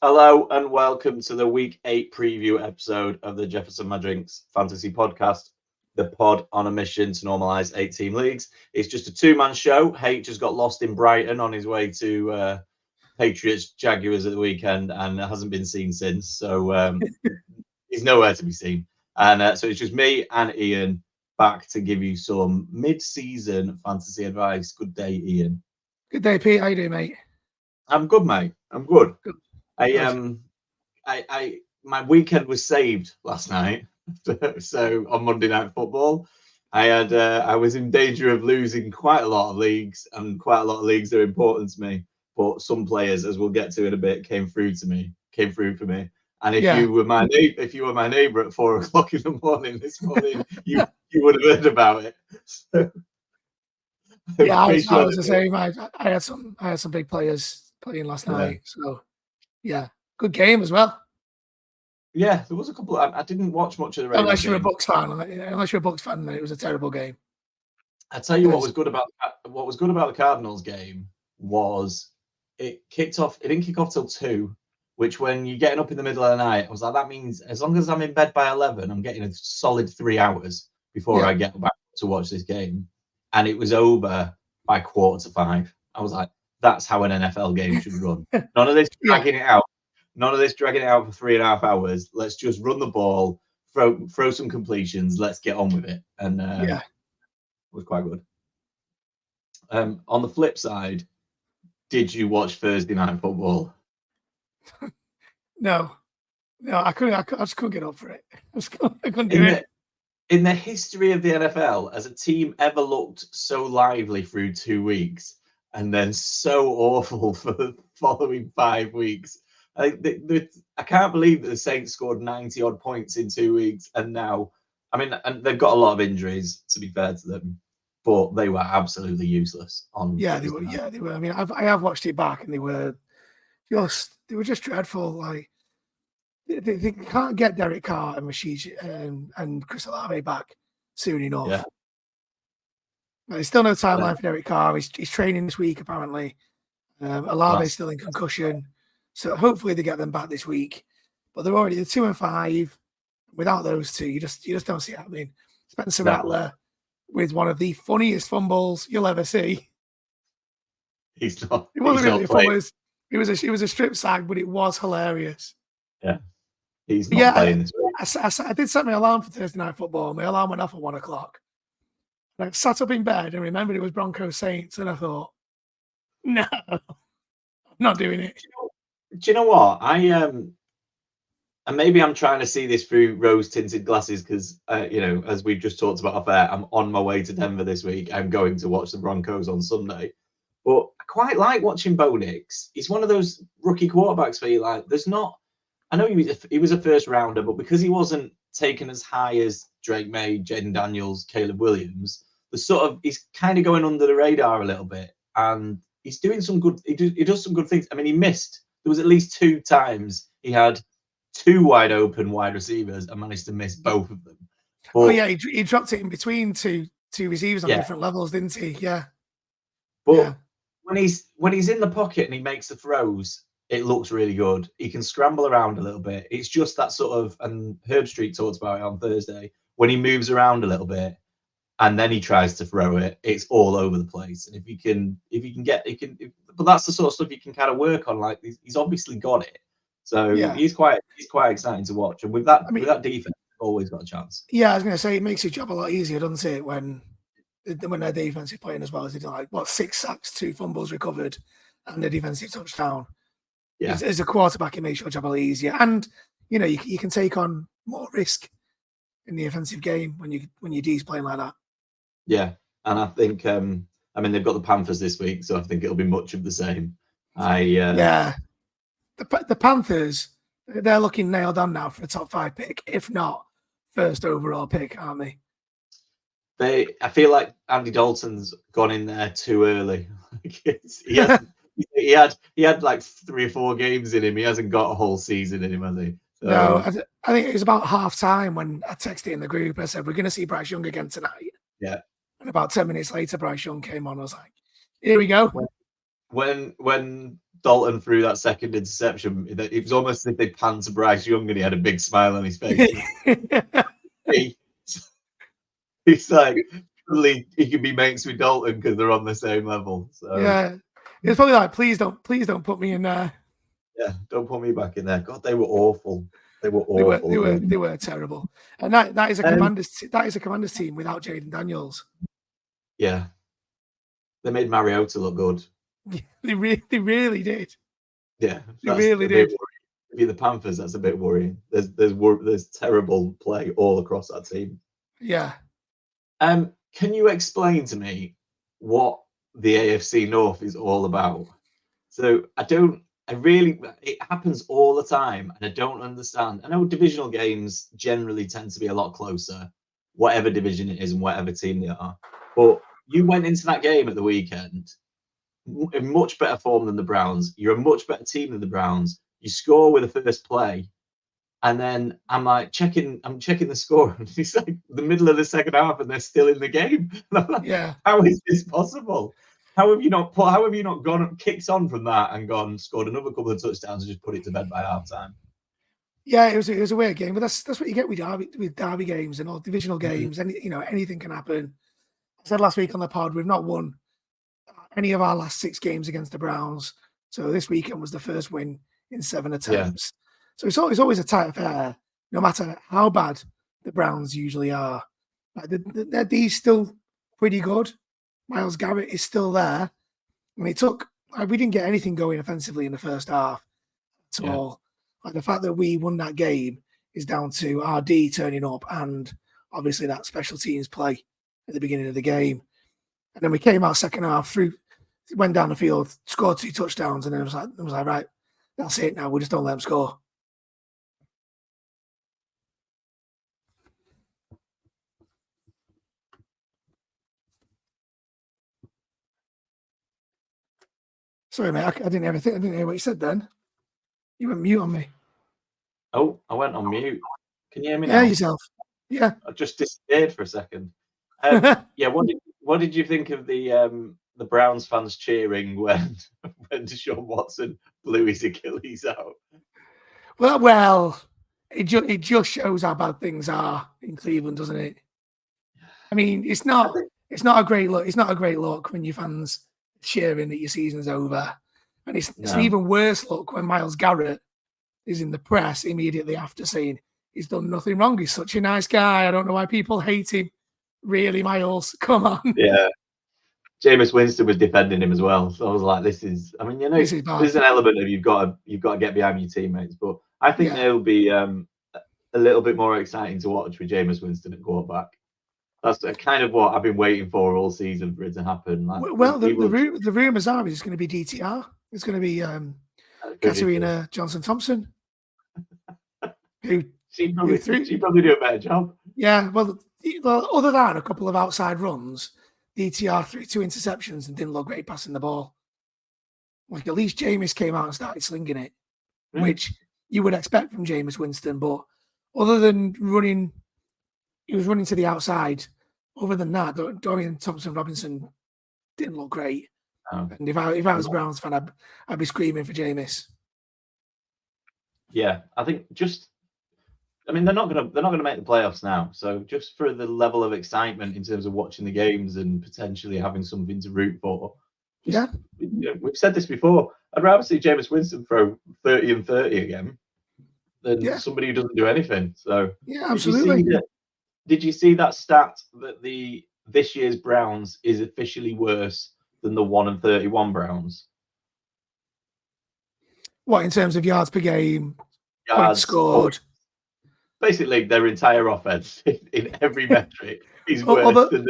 Hello and welcome to the Week 8 preview episode of the Jefferson My Drinks Fantasy Podcast, the pod on a mission to normalise 8-team leagues. It's just a two-man show. H has got lost in Brighton on his way to Patriots Jaguars at the weekend and hasn't been seen since, so he's nowhere to be seen. And so it's just me and Ian back to give you some mid-season fantasy advice. Good day, Ian. Good day, Pete. How you doing, mate? I'm good, mate. I'm good. Good. My weekend was saved last night. So on Monday Night Football, I was in danger of losing quite a lot of leagues, and quite a lot of leagues are important to me. But some players, as we'll get to in a bit, came through for me. And if you were my neighbour at 4 o'clock in the morning this morning, you would have heard about it. So, I was the same. I had some big players playing last night. So yeah, good game as well. Yeah, there was a couple. I didn't watch much of the Raiders. Unless you're a Bucks fan, then it was a terrible game. I tell you what was good about the Cardinals game was it kicked off. It didn't kick off till 2, which when you're getting up in the middle of the night, I was like, that means as long as I'm in bed by 11, I'm getting a solid 3 hours before I get back to watch this game. And it was over by 4:45. I was like, that's how an NFL game should run. None of this dragging it out. None of this dragging it out for 3.5 hours. Let's just run the ball, throw some completions. Let's get on with it. And it was quite good. On the flip side, did you watch Thursday Night Football? No, I couldn't. I just couldn't get up for it. I couldn't do it. In the history of the NFL, has a team ever looked so lively through 2 weeks and then so awful for the following 5 weeks? I can't believe that the Saints scored 90-odd points in 2 weeks, and now, and they've got a lot of injuries, to be fair to them, but they were absolutely useless. They were. I mean, I have watched it back, and they were just dreadful. Like they can't get Derek Carr and Rashid and Chris Olave back soon enough. Yeah. There's still no timeline for Derek Carr. He's training this week apparently. Olave's still in concussion. So hopefully they get them back this week, but they're 2-5. Without those two, you just don't see it happening. Spencer Rattler with one of the funniest fumbles you'll ever see. He's not. It wasn't really a fumble. It was a strip sack, but it was hilarious. Yeah, he's not playing this week. I did set my alarm for Thursday Night Football. My alarm went off at 1 o'clock. I sat up in bed and remembered it was Broncos Saints, and I thought, no, I'm not doing it. Do you know what? And maybe I'm trying to see this through rose-tinted glasses because, as we've just talked about off air, I'm on my way to Denver this week. I'm going to watch the Broncos on Sunday. But I quite like watching Bo Nix. He's one of those rookie quarterbacks where you're like, I know he was a first rounder, but because he wasn't taken as high as Drake May, Jaden Daniels, Caleb Williams, he's kind of going under the radar a little bit. And he's doing some good, he does some good things. I mean, he missed. There was at least 2 times he had 2 wide open wide receivers and managed to miss both of them. But, he dropped it in between two receivers on different levels, didn't he? Yeah. But when he's in the pocket and he makes the throws, it looks really good. He can scramble around a little bit. It's just that sort of, and Herb Street talked about it on Thursday, when he moves around a little bit and then he tries to throw it, it's all over the place. And but that's the sort of stuff you can kind of work on. Like he's obviously got it, so he's quite exciting to watch. And with that defense, they've always got a chance. Yeah, I was going to say it makes your job a lot easier, doesn't it? When their defense is playing as well as they do, 6 sacks, 2 fumbles recovered, and a defensive touchdown. Yeah, as a quarterback, it makes your job a lot easier, and you can take on more risk in the offensive game when your D's playing like that. Yeah, and I think they've got the Panthers this week, so I think it'll be much of the same. The Panthers, they're looking nailed on now for a top 5 pick, if not first overall pick, aren't they? I feel like Andy Dalton's gone in there too early. He had like 3 or 4 games in him. He hasn't got a whole season in him, has he? So, no, I think it was about half time when I texted in the group. I said, we're going to see Bryce Young again tonight. Yeah. And about 10 minutes later, Bryce Young came on. I was like, here we go. When Dalton threw that second interception, it was almost as if they panned to Bryce Young and he had a big smile on his face. He's like, suddenly he can be mates with Dalton because they're on the same level. So yeah, it's probably like, please don't put me in there. Yeah, don't put me back in there. God, they were awful. They were They awful. were terrible. And that is a Commanders team without Jaden Daniels. Yeah, they made Mariota look good. They really did. Yeah, they really did. If you're the Panthers, that's a bit worrying. There's terrible play all across that team. Yeah. Can you explain to me what the AFC North is all about? So it happens all the time, and I don't understand. I know divisional games generally tend to be a lot closer, whatever division it is and whatever team they are. But you went into that game at the weekend in much better form than the Browns. You're a much better team than the Browns. You score with the first play, and then I'm checking the score, and it's like the middle of the second half, and they're still in the game. Yeah. How is this possible? How have you not gone kicked on from that and scored another couple of touchdowns and just put it to bed by halftime? Yeah, it was a weird game, but that's what you get with derby games and all divisional games. Anything can happen. I said last week on the pod, we've not won any of our last 6 games against the Browns. So this weekend was the first win in 7 attempts. Yeah. So it's always a tight affair, no matter how bad the Browns usually are. Their D's still pretty good. Myles Garrett is still there. And we didn't get anything going offensively in the first half at all. Like the fact that we won that game is down to our D turning up and obviously that special teams play at the beginning of the game. And then we came out second half, went down the field, scored 2 touchdowns, and then it was like, right, that's it now. We just don't let them score. Sorry, mate. I didn't hear what you said then. You went mute on me. Oh, I went on mute. Can you hear me now? Yeah, yourself. Yeah. I just disappeared for a second. Yeah. What did you think of the Browns fans cheering when Deshaun Watson blew his Achilles out? Well, it just shows how bad things are in Cleveland, doesn't it? I mean, it's not a great look. It's not a great look when your fans cheering that your season's over, and it's an even worse look when Myles Garrett is in the press immediately after saying he's done nothing wrong. He's such a nice guy. I don't know why people hate him. Really, Myles? Come on. Yeah. Jameis Winston was defending him as well. So I was like, there's an element of you've got to get behind your teammates. But I think they'll be a little bit more exciting to watch with Jameis Winston at quarterback. That's kind of what I've been waiting for all season for it to happen. The rumors are it's going to be DTR. It's going to be Katarina Johnson-Thompson. She'd probably do a better job. Yeah, well, other than a couple of outside runs, DTR threw 2 interceptions and didn't look great passing the ball. Like, at least Jameis came out and started slinging it, which you would expect from Jameis Winston. But other than he was running to the outside. Other than that, Dorian Thompson-Robinson didn't look great. Oh. And if I was a Browns fan, I'd be screaming for Jameis. Yeah, I think they're not gonna make the playoffs now. So just for the level of excitement in terms of watching the games and potentially having something to root for. We've said this before. I'd rather see Jameis Winston throw 30 and 30 again than somebody who doesn't do anything. So yeah, absolutely. Did you see that stat that this year's Browns is officially worse than the 1-31 Browns? What, in terms of yards per game, points scored? Basically, their entire offense in every metric is worse than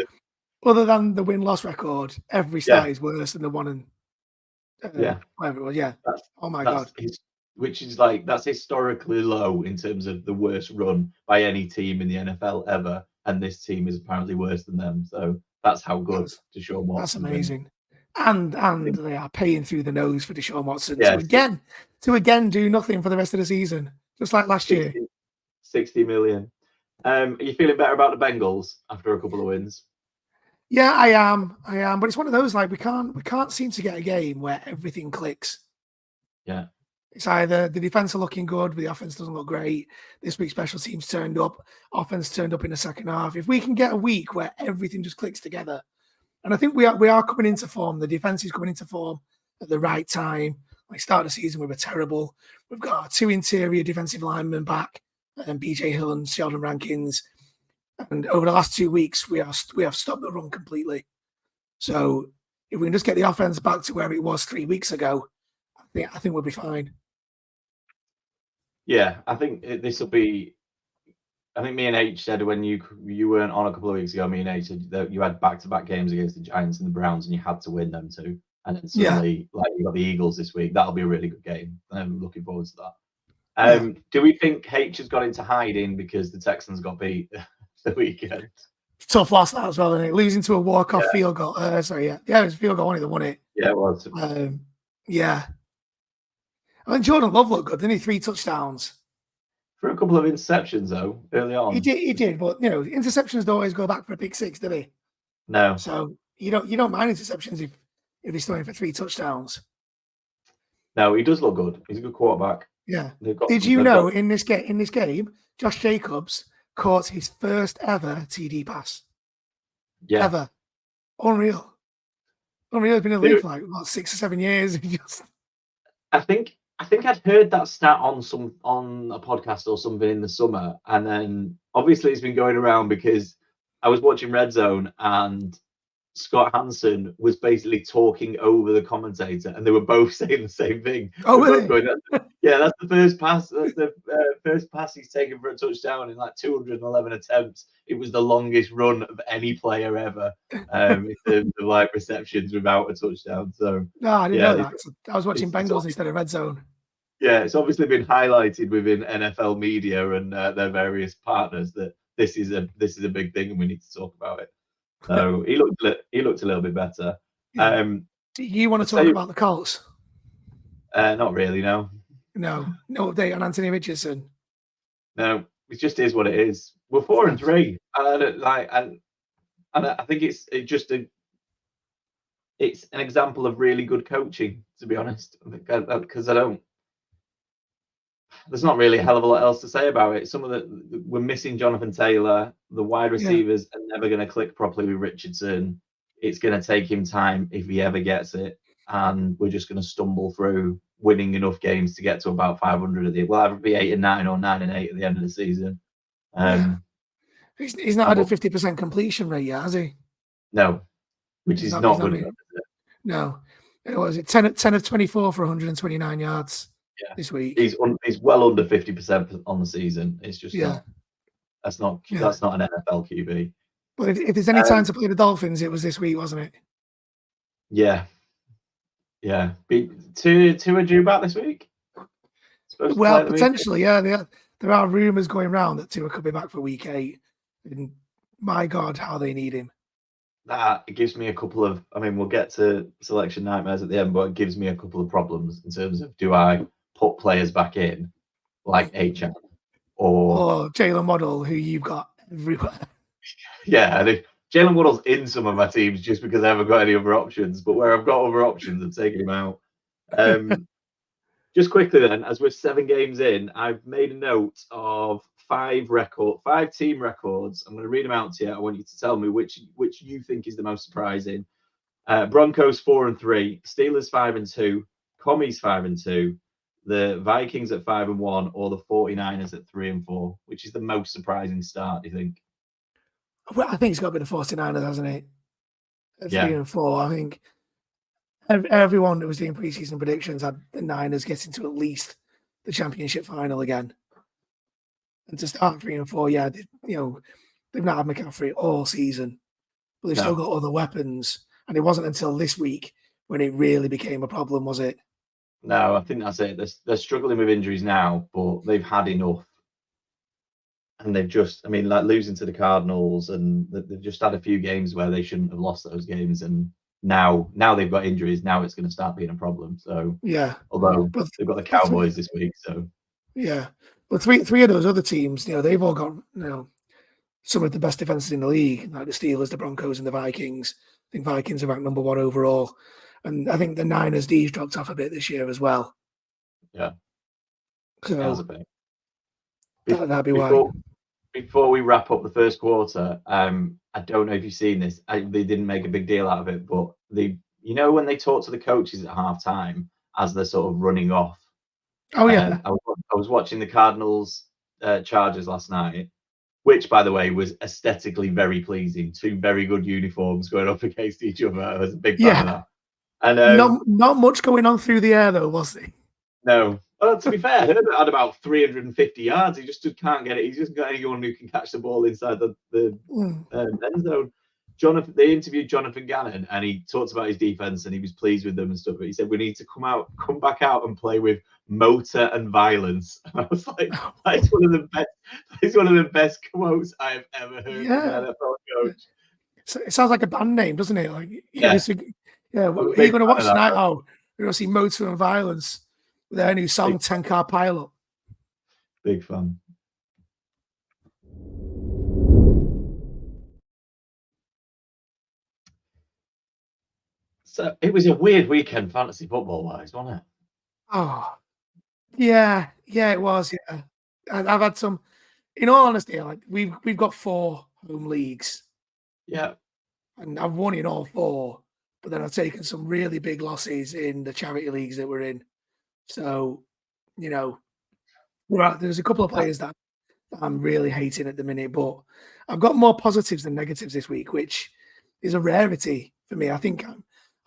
other than the win-loss record. Every stat is worse than the one whatever it was. Yeah. Oh my God. Which is that's historically low in terms of the worst run by any team in the NFL ever, and this team is apparently worse than them. So that's how good Deshaun Watson. That's amazing. And they are paying through the nose for Deshaun Watson to again do nothing for the rest of the season, just like last year. 60 million. Are you feeling better about the Bengals after a couple of wins? Yeah, I am. But it's one of those we can't seem to get a game where everything clicks. Yeah. It's either the defense are looking good, but the offense doesn't look great. This week, special teams turned up, offense turned up in the second half. If we can get a week where everything just clicks together, and I think we are coming into form. The defense is coming into form at the right time. Like start of the season, we were terrible. We've got our 2 interior defensive linemen back, and BJ Hill and Sheldon Rankins. And over the last 2 weeks, we have stopped the run completely. So if we can just get the offense back to where it was 3 weeks ago, I think we'll be fine. Yeah, I think this will be. I think me and H said when you weren't on a couple of weeks ago, me and H said that you had back-to-back games against the Giants and the Browns, and you had to win them too. And then suddenly, like you got the Eagles this week, that'll be a really good game. I'm looking forward to that. Do we think H has got into hiding because the Texans got beat the weekend? Tough loss that as well, isn't it? Losing to a walk-off field goal. It was a field goal, only that won it. Yeah, it was. Yeah. I mean, Jordan Love looked good, didn't he? 3 touchdowns. For a couple of interceptions, though, early on. He did, but interceptions don't always go back for a pick 6, do they? No. So you don't mind interceptions if he's throwing for 3 touchdowns. No, he does look good. He's a good quarterback. Yeah. Did you know in this game, Josh Jacobs caught his first ever TD pass? Yeah. Ever. Unreal. He's been in the league for like about 6 or 7 years. I think I'd heard that stat on a podcast or something in the summer, and then obviously it's been going around because I was watching Red Zone and Scott Hansen was basically talking over the commentator, and they were both saying the same thing. Oh, really? Yeah, that's the first pass. That's the first pass he's taken for a touchdown in like 211 attempts. It was the longest run of any player ever in terms of like receptions without a touchdown. So no, I didn't know that. I was watching Bengals instead of Red Zone. Yeah, it's obviously been highlighted within NFL media and their various partners that this is a big thing and we need to talk about it. So he looked a little bit better. Yeah. Do you want to talk about the Colts? Not really, no. No update on Anthony Richardson. No, it just is what it is. We're 4-3, and I think it's an example of really good coaching, to be honest. Because there's not really a hell of a lot else to say about it. We're missing Jonathan Taylor. The wide receivers are never going to click properly with Richardson. It's going to take him time if he ever gets it, and we're just going to stumble through winning enough games to get to about 500 at the end. We'll either be 8-9 or 9-8 at the end of the season. He's not had a 50% completion rate yet, has he? No, which is not good enough. No, it was 10 of 24 for 129 yards. This week he's well under 50% on the season. It's just that's not an NFL QB. But if there's any time to play the Dolphins, it was this week, wasn't it? Yeah. Two are due back this week. Well, potentially, yeah. There are rumors going around that Tua could be back for week 8. And my God, how they need him. It gives me a couple of. I mean, we'll get to selection nightmares at the end, but it gives me a couple of problems in terms of do I put players back in like HM or Jalen Waddle, who you've got everywhere. Yeah, and Jalen Waddle's in some of my teams just because I haven't got any other options. But where I've got other options, I'm taking him out. Just quickly then, as we're 7 games in, I've made a note of 5 team records. I'm going to read them out to you. I want you to tell me which you think is the most surprising. Broncos 4-3, Steelers 5-2, Commies 5-2, the Vikings at 5-1, or the 49ers at 3-4. Which is the most surprising start, do you think? Well, I think it's got to be the 49ers, hasn't it? At 3-4. I think everyone that was doing preseason predictions had the Niners getting to at least the championship final again. And to start 3-4, they've not had McCaffrey all season, but they've still got other weapons. And it wasn't until this week when it really became a problem, was it? No, I think that's it. They're struggling with injuries now, but they've had enough. And they've just, like losing to the Cardinals, and they've just had a few games where they shouldn't have lost those games. And now they've got injuries. Now it's going to start being a problem. So, although they've got the Cowboys this week. So, but three of those other teams, they've all got, some of the best defenses in the league, like the Steelers, the Broncos, and the Vikings. I think Vikings are ranked number 1 overall. And I think the Niners' D's dropped off a bit this year as well. Yeah. So That was a bit. that'd be before, why. Before we wrap up the first quarter, I don't know if you've seen this. They didn't make a big deal out of it, but when they talk to the coaches at halftime as they're sort of running off. Oh yeah. I was watching the Cardinals Chargers last night, which, by the way, was aesthetically very pleasing. Two very good uniforms going up against each other. I was a big fan of Yeah. that. And Not much going on through the air though, was there? no. Well, to be fair, Herbert had about 350 yards. He just can't get it. He's just got anyone who can catch the ball inside the end zone. They interviewed Jonathan Gannon, and he talked about his defense, and he was pleased with them and stuff. But he said we need to come back out and play with motor and violence. And I was like, that's one of the best. It's one of the best quotes I have ever heard from an NFL coach. So it sounds like a band name, doesn't it? Like, Yeah. What are you going to watch tonight? Oh, we're going to see Motor and Violence with their new song, 10-Car Pilot. Big fan. So it was a weird weekend fantasy football wise, wasn't it? Oh, yeah, it was. Yeah, I've had some. In all honesty, like we've got 4 home leagues. Yeah, and I've won in all 4, but then I've taken some really big losses in the charity leagues that we're in. So, there's a couple of players that I'm really hating at the minute, but I've got more positives than negatives this week, which is a rarity for me. I think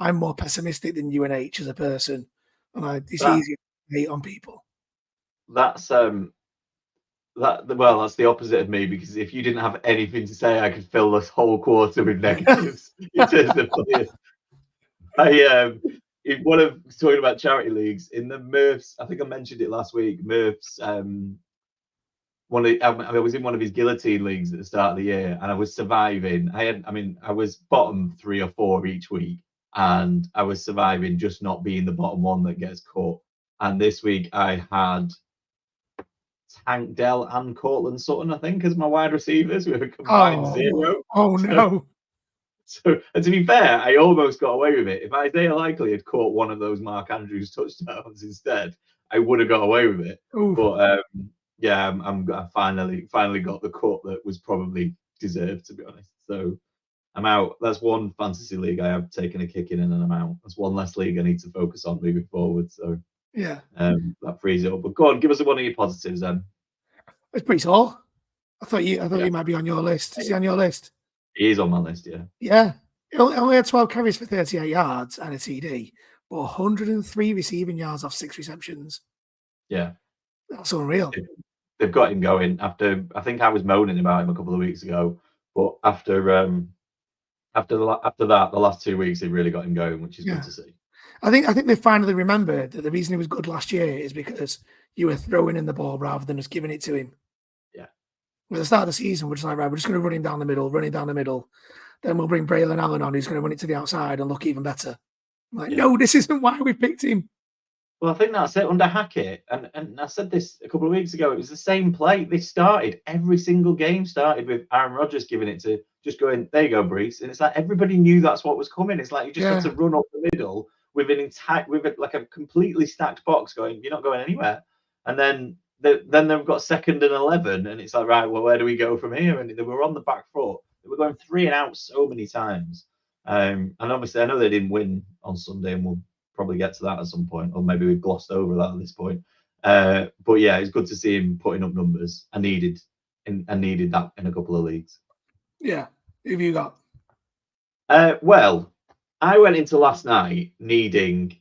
I'm more pessimistic than UNH as a person, and it's easier to hate on people. That's that's the opposite of me, because if you didn't have anything to say, I could fill this whole quarter with negatives in terms of players. Talking about charity leagues in the Murphs, I think I mentioned it last week. Murphs, I was in one of his guillotine leagues at the start of the year, and I was surviving. I was bottom 3 or 4 each week, and I was surviving, just not being the bottom one that gets caught. And this week I had Tank Dell and Cortland Sutton, I think, as my wide receivers with a combined 0. Oh no. So, and to be fair, I almost got away with it. If Isaiah Likely had caught one of those Mark Andrews touchdowns instead, I would have got away with it. Oof. But I finally got the cut that was probably deserved, to be honest. So I'm out. That's one fantasy league I have taken a kick in, and I'm out. That's one less league I need to focus on moving forward. So yeah, that frees it up. But go on, give us one of your positives then. It's pretty tall. I thought you might be on your list. Is he on your list? He is on my list, yeah. Yeah. He only had 12 carries for 38 yards and a TD, but 103 receiving yards off 6 receptions. Yeah. That's unreal. They've got him going after. I think I was moaning about him a couple of weeks ago, but after that, the last 2 weeks, they really got him going, which is good to see. I think they finally remembered that the reason he was good last year is because you were throwing in the ball rather than just giving it to him. Yeah. At the start of the season, we're just like, right, we're just going to run him down the middle. Then we'll bring Braylon Allen on, who's going to run it to the outside and look even better. I'm like, no, this isn't why we picked him. Well, I think that's it under Hackett. And I said this a couple of weeks ago. It was the same play. They started, every single game started with Aaron Rodgers giving it to, just going, there you go, Brees. And it's like everybody knew that's what was coming. It's like you just had to run up the middle with like a completely stacked box going, you're not going anywhere. And then they've got 2nd and 11. And it's like, right, well, where do we go from here? And they were on the back foot. They were going 3 and out so many times. And obviously, I know they didn't win on Sunday, and we'll probably get to that at some point, or maybe we've glossed over that at this point. But yeah, it's good to see him putting up numbers. I needed that in a couple of leagues. Yeah. Who have you got? Well, I went into last night needing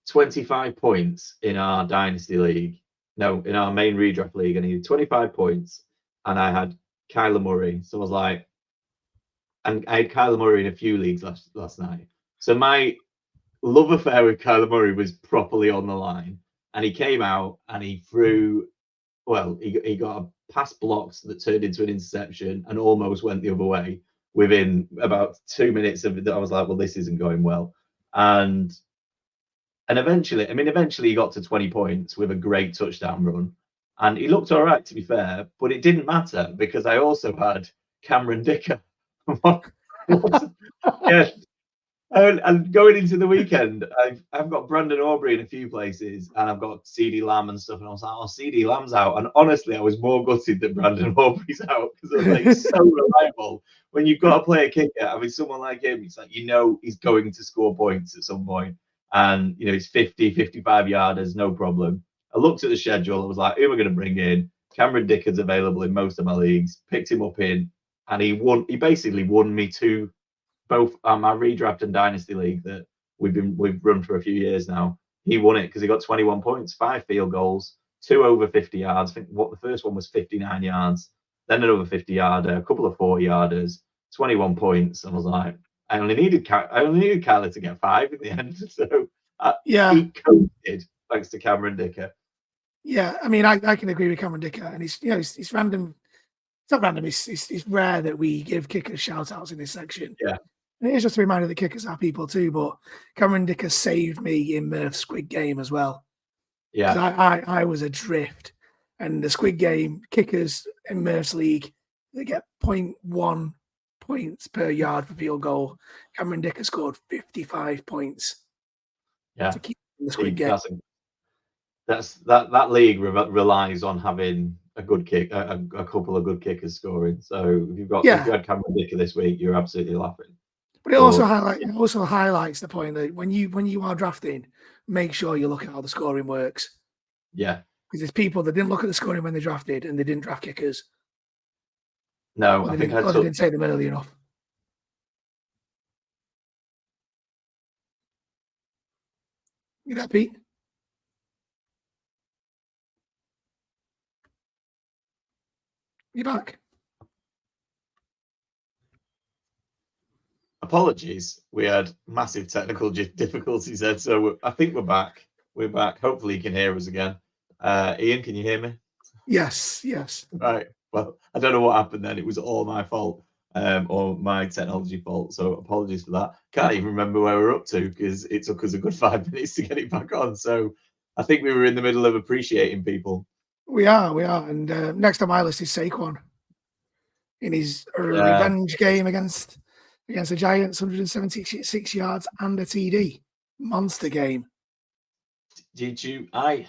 25 points in our Dynasty League. No, in our main redraft league, I needed 25 points, and I had Kyler Murray. So I was like, and I had Kyler Murray in a few leagues last night. So my love affair with Kyler Murray was properly on the line, and he came out and he threw. Well, he got a pass blocked that turned into an interception and almost went the other way within about 2 minutes of it. I was like, well, this isn't going well, and eventually he got to 20 points with a great touchdown run, and he looked all right, to be fair, but it didn't matter because I also had Cameron Dicker. Yeah. And going into the weekend, I've got Brandon Aubrey in a few places, and I've got CD Lamb and stuff. And I was like, "Oh, CD Lamb's out." And honestly, I was more gutted that Brandon Aubrey's out because I was like, "He's so reliable." When you've got to play a kicker, I mean, someone like him, it's like he's going to score points at some point, and he's 50, 55 yarders, no problem. I looked at the schedule. I was like, "Who am I going to bring in?" Cameron Dickens available in most of my leagues. Picked him up in, and he won. He basically won me two. Both my redraft and dynasty league that we've run for a few years now. He won it because he got 21 points, 5 field goals, 2 over 50 yards. I think the first one was 59 yards, then an over 50 yarder, a couple of 40 yarders, 21 points. And I was like, I only needed Kyler to get 5 in the end. So he coasted thanks to Cameron Dicker. Yeah, I mean, I can agree with Cameron Dicker, and it's random. It's not random. It's rare that we give kickers shout outs in this section. Yeah. And it's just a reminder that kickers are people too, but Cameron Dicker saved me in Murph's Squid Game as well. Yeah. I was adrift. And the Squid Game kickers in Murph's league, they get 0.1 points per yard for field goal. Cameron Dicker scored 55 points. Yeah. To keep in the Squid Game. That league relies on having a good kick, a couple of good kickers scoring. So if you had Cameron Dicker this week, you're absolutely laughing. But it also highlights the point that when you are drafting, make sure you look at how the scoring works. Yeah. Because there's people that didn't look at the scoring when they drafted and they didn't draft kickers. No, they didn't take them early enough. You that, Pete? You back? Apologies, we had massive technical difficulties there, so I think we're back. We're back. Hopefully, you can hear us again. Ian, can you hear me? Yes. Right. Well, I don't know what happened then. It was all my fault, or my technology fault. So apologies for that. Can't even remember where we're up to because it took us a good 5 minutes to get it back on. So I think we were in the middle of appreciating people. We are. And next on my list is Saquon in his revenge game against the Giants, 176 yards and a TD. Monster game. Did you? I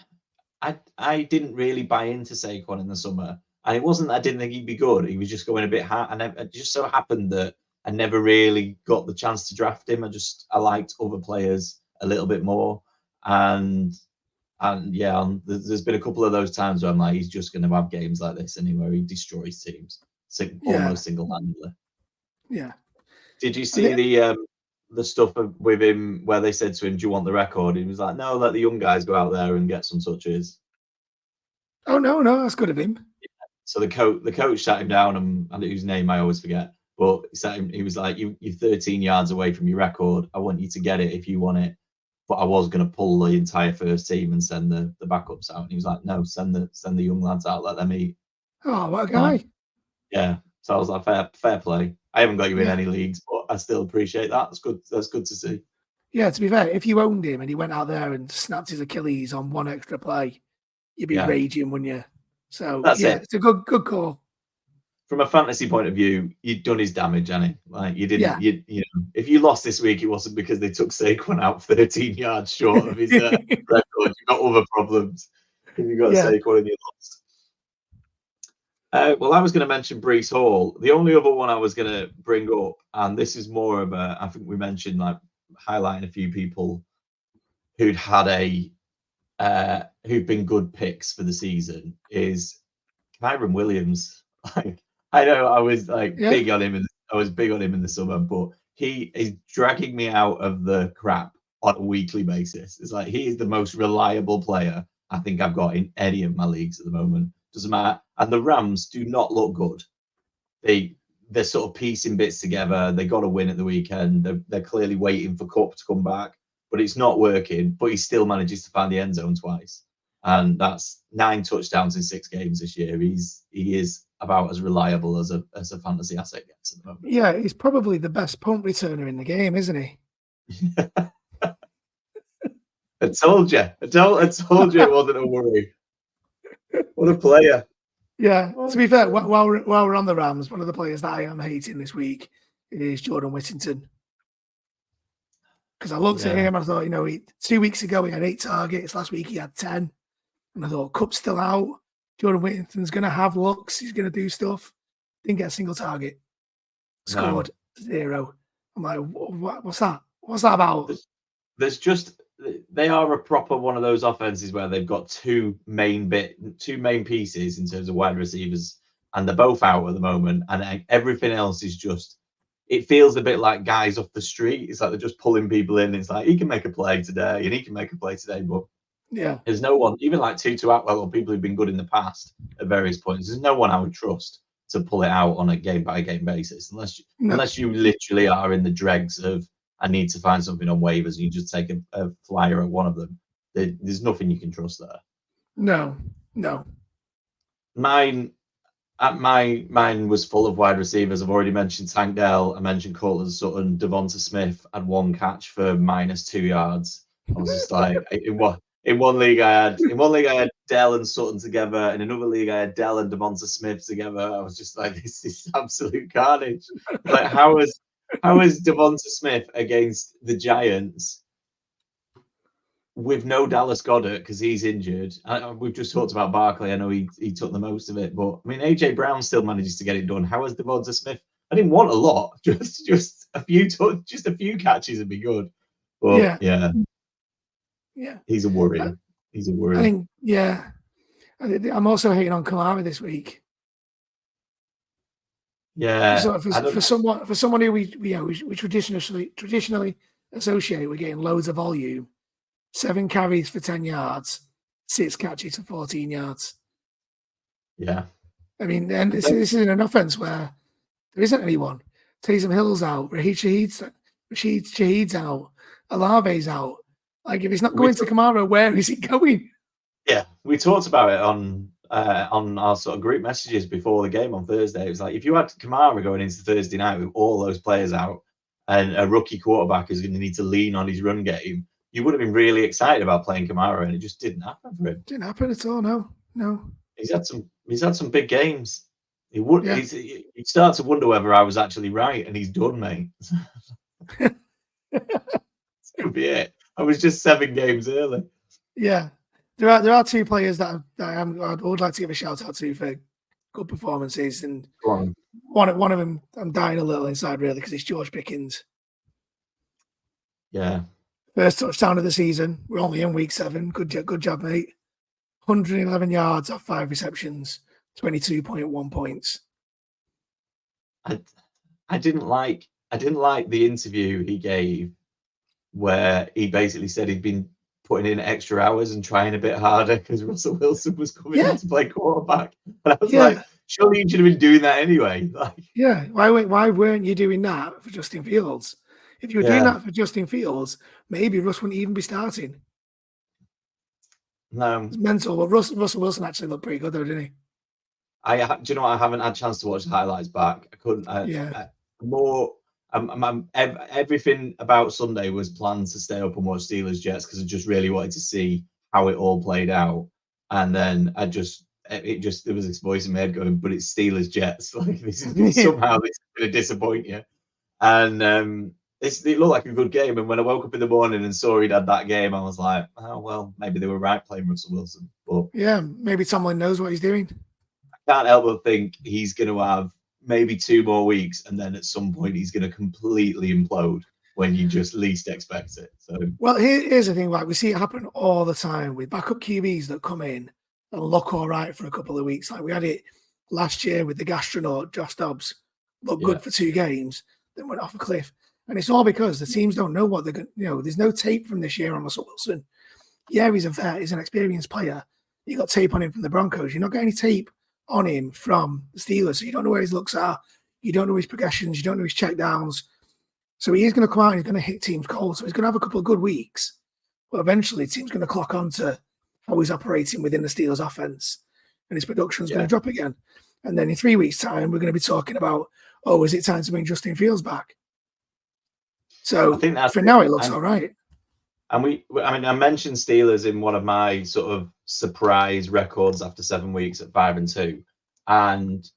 didn't really buy into Saquon in the summer. And it wasn't that I didn't think he'd be good. He was just going a bit hard. And it just so happened that I never really got the chance to draft him. I liked other players a little bit more. And there's been a couple of those times where I'm like, he's just going to have games like this anyway. He destroys teams almost single-handedly. Yeah. Did you see the stuff with him where they said to him, "Do you want the record?" He was like, "No, let the young guys go out there and get some touches." Oh no, that's good of him. Yeah. So the coach sat him down, and whose name I always forget, but he was like, "You're 13 yards away from your record. I want you to get it if you want it." But I was going to pull the entire first team and send the backups out. And he was like, "No, send the young lads out, let them eat." Oh, what a guy! Yeah. So I was like, fair play. I haven't got you in any leagues, but I still appreciate that. That's good. That's good to see. Yeah, to be fair, if you owned him and he went out there and snapped his Achilles on one extra play, you'd be raging, wouldn't you? So it's a good call. From a fantasy point of view, you'd done his damage, Annie. Like you didn't. You know, if you lost this week, it wasn't because they took Saquon out 13 yards short of his record. You got other problems. If you got Saquon and you lost. Well, I was going to mention Breece Hall. The only other one I was going to bring up, and this is more of I think we mentioned like highlighting a few people who'd been good picks for the season, is Kyren Williams. Like I know I was big on him, I was big on him in the summer, but he is dragging me out of the crap on a weekly basis. It's like he is the most reliable player I think I've got in any of my leagues at the moment. Doesn't matter. And the Rams do not look good. They're sort of piecing bits together. They got to win at the weekend. They're clearly waiting for Cup to come back, but it's not working. But he still manages to find the end zone twice, and that's 9 touchdowns in 6 games this year. He is about as reliable as a fantasy asset gets at the moment. Yeah, he's probably the best punt returner in the game, isn't he? I told you it wasn't a worry. What a player. Yeah, to be fair, while we're on the Rams, one of the players that I am hating this week is Jordan Whittington. Because I looked at him and I thought, 2 weeks ago he had 8 targets. Last week he had 10. And I thought, Cup's still out. Jordan Whittington's going to have looks. He's going to do stuff. Didn't get a single target. Scored 0. I'm like, what's that? What's that about? They are a proper one of those offenses where they've got two main pieces in terms of wide receivers, and they're both out at the moment, and everything else is just. It feels a bit like guys off the street. It's like they're just pulling people in. It's like he can make a play today, and he can make a play today, but there's no one, even like Tutu Atwell or people who've been good in the past at various points. There's no one I would trust to pull it out on a game by game basis, unless you literally are in the dregs of I need to find something on waivers. And you just take a flyer at one of them. There's nothing you can trust there. No. Mine was full of wide receivers. I've already mentioned Tank Dell. I mentioned Cortland Sutton. Devonta Smith had 1 catch for -2 yards. I was just like, in one league I had Dell and Sutton together. In another league I had Dell and Devonta Smith together. I was just like, this is absolute carnage. Like, how is Devonta Smith against the Giants with no Dallas Goedert because he's injured? We've just talked about Barkley. I know he took the most of it, but I mean AJ Brown still manages to get it done. How is Devonta Smith? I didn't want a lot, just a few catches would be good. But yeah. He's a worry. I think I'm also hating on Kamara this week. Yeah, for someone who we traditionally associate with getting loads of volume, 7 carries for 10 yards, 6 catches for 14 yards. Yeah, I mean, and this is an offense where there isn't anyone. Taysom Hill's out, Rashid Shaheed's out, Olave's out. Like, if he's not going to Kamara, where is he going? Yeah, we talked about it on our sort of group messages before the game on Thursday. It was like, if you had Kamara going into Thursday night with all those players out and a rookie quarterback who's going to need to lean on his run game, you would have been really excited about playing Kamara, and it just didn't happen for him. Didn't happen at all. No. He's had some big games. You'd start to wonder whether I was actually right, and he's done, mate. This could be it. I was just 7 games early. Yeah. There are 2 players that I would like to give a shout out to for good performances, and one of them I'm dying a little inside really because it's George Pickens. Yeah. First touchdown of the season. We're only in week 7. Good job, mate. 111 yards off 5 receptions, 22.1 points. I didn't like the interview he gave where he basically said he'd been putting in extra hours and trying a bit harder because Russell Wilson was coming in to play quarterback. And I was like, surely you should have been doing that anyway. Why weren't you doing that for Justin Fields? If you were doing that for Justin Fields, maybe Russ wouldn't even be starting. No. It's mental. Well, Russell Wilson actually looked pretty good though, didn't he? Do you know what? I haven't had a chance to watch the highlights back. I couldn't. Everything about Sunday was planned to stay up and watch Steelers Jets because I just really wanted to see how it all played out. And then there was this voice in my head going, but it's Steelers Jets. Like somehow this is going to disappoint you. And it looked like a good game. And when I woke up in the morning and saw he'd had that game, I was like, oh well, maybe they were right playing Russell Wilson. But yeah, maybe Tomlin knows what he's doing. I can't help but think he's going to have maybe 2 more weeks, and then at some point he's going to completely implode when you just least expect it. So, well, here's the thing: like we see it happen all the time with backup QBs that come in and look all right for a couple of weeks. Like we had it last year with the gastronaut Josh Dobbs, looked good for 2 games, then went off a cliff, and it's all because the teams don't know what they're going. There's no tape from this year on Russell Wilson. Yeah, he's a vet, he's an experienced player. You got tape on him from the Broncos. You're not getting any tape on him from the Steelers. So you don't know where his looks are. You don't know his progressions. You don't know his checkdowns. So he is going to come out and he's going to hit teams cold. So he's going to have a couple of good weeks. But eventually, the team's going to clock on to how he's operating within the Steelers offense. And his production's going to drop again. And then in 3 weeks' time, we're going to be talking about, is it time to bring Justin Fields back? So I think for now, it looks all right. And I mentioned Steelers in one of my sort of surprise records after 7 weeks at 5-2. And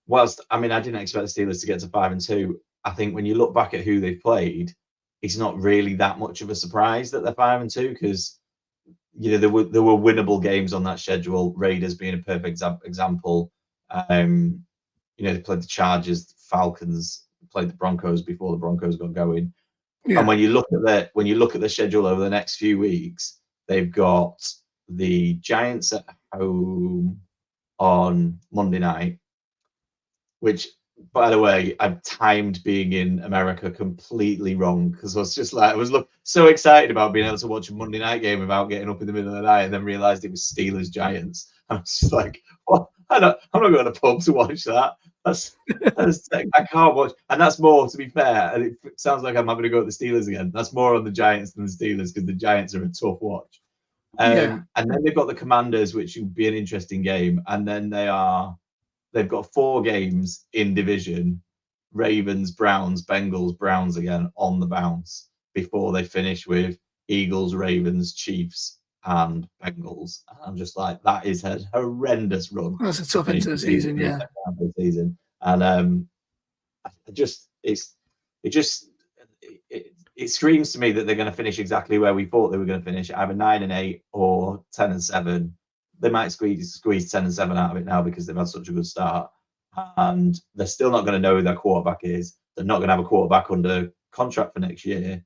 whilst, I didn't expect the Steelers to get to 5-2. I think when you look back at who they've played, it's not really that much of a surprise that they're 5-2 because there were winnable games on that schedule. Raiders being a perfect example. They played the Chargers, Falcons, played the Broncos before the Broncos got going. Yeah. And when you look at the schedule over the next few weeks, they've got the Giants at home on Monday night, which, by the way, I've timed being in America completely wrong because I was just like, so excited about being able to watch a Monday night game without getting up in the middle of the night, and then realized it was Steelers Giants. I was just like, what? I'm not going to the pub to watch that. I can't watch, and that's more, to be fair. And it sounds like I'm having to go at the Steelers again. That's more on the Giants than the Steelers because the Giants are a tough watch. And then they've got the Commanders, which would be an interesting game, and then they've got 4 games in division: Ravens, Browns, Bengals, Browns again on the bounce before they finish with Eagles, Ravens, Chiefs, and Bengals. And I'm just like, that is a horrendous run. That's a tough end to the season, yeah. And it screams to me that they're going to finish exactly where we thought they were going to finish, either 9-8 or 10-7. They might squeeze 10-7 out of it now because they've had such a good start, and they're still not going to know who their quarterback is. They're not going to have a quarterback under contract for next year.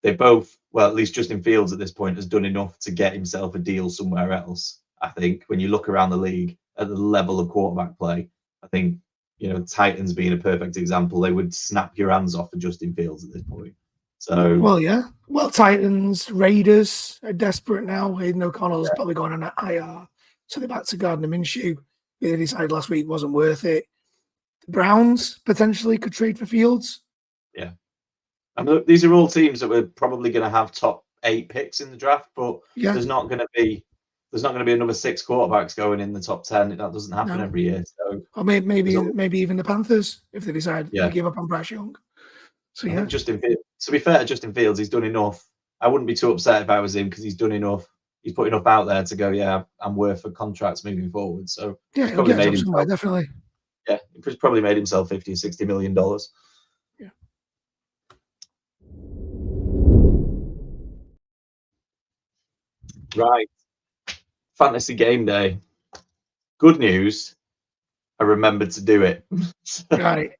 They both, well, at least Justin Fields at this point has done enough to get himself a deal somewhere else. I think when you look around the league at the level of quarterback play, I think, Titans being a perfect example, they would snap your hands off for Justin Fields at this point. So, well, yeah. Well, Titans, Raiders are desperate now. Hayden O'Connell's probably going on an IR, so they're back to Gardner Minshew. They decided last week wasn't worth it. The Browns potentially could trade for Fields. Yeah. I mean, these are all teams that we're probably going to have top 8 picks in the draft, but there's not going to be another 6 quarterbacks going in the top 10. That doesn't happen every year. So, or maybe even the Panthers if they decide to give up on Bryce Young. So I think Justin Fields, to be fair to Justin Fields, he's done enough. I wouldn't be too upset if I was him because he's done enough. He's put enough out there to go, yeah, I'm worth a contract moving forward. So he's probably made himself, definitely. Yeah, he's probably made himself $50 or $60 million. Yeah. Right. Fantasy game day. Good news. I remembered to do it. Right.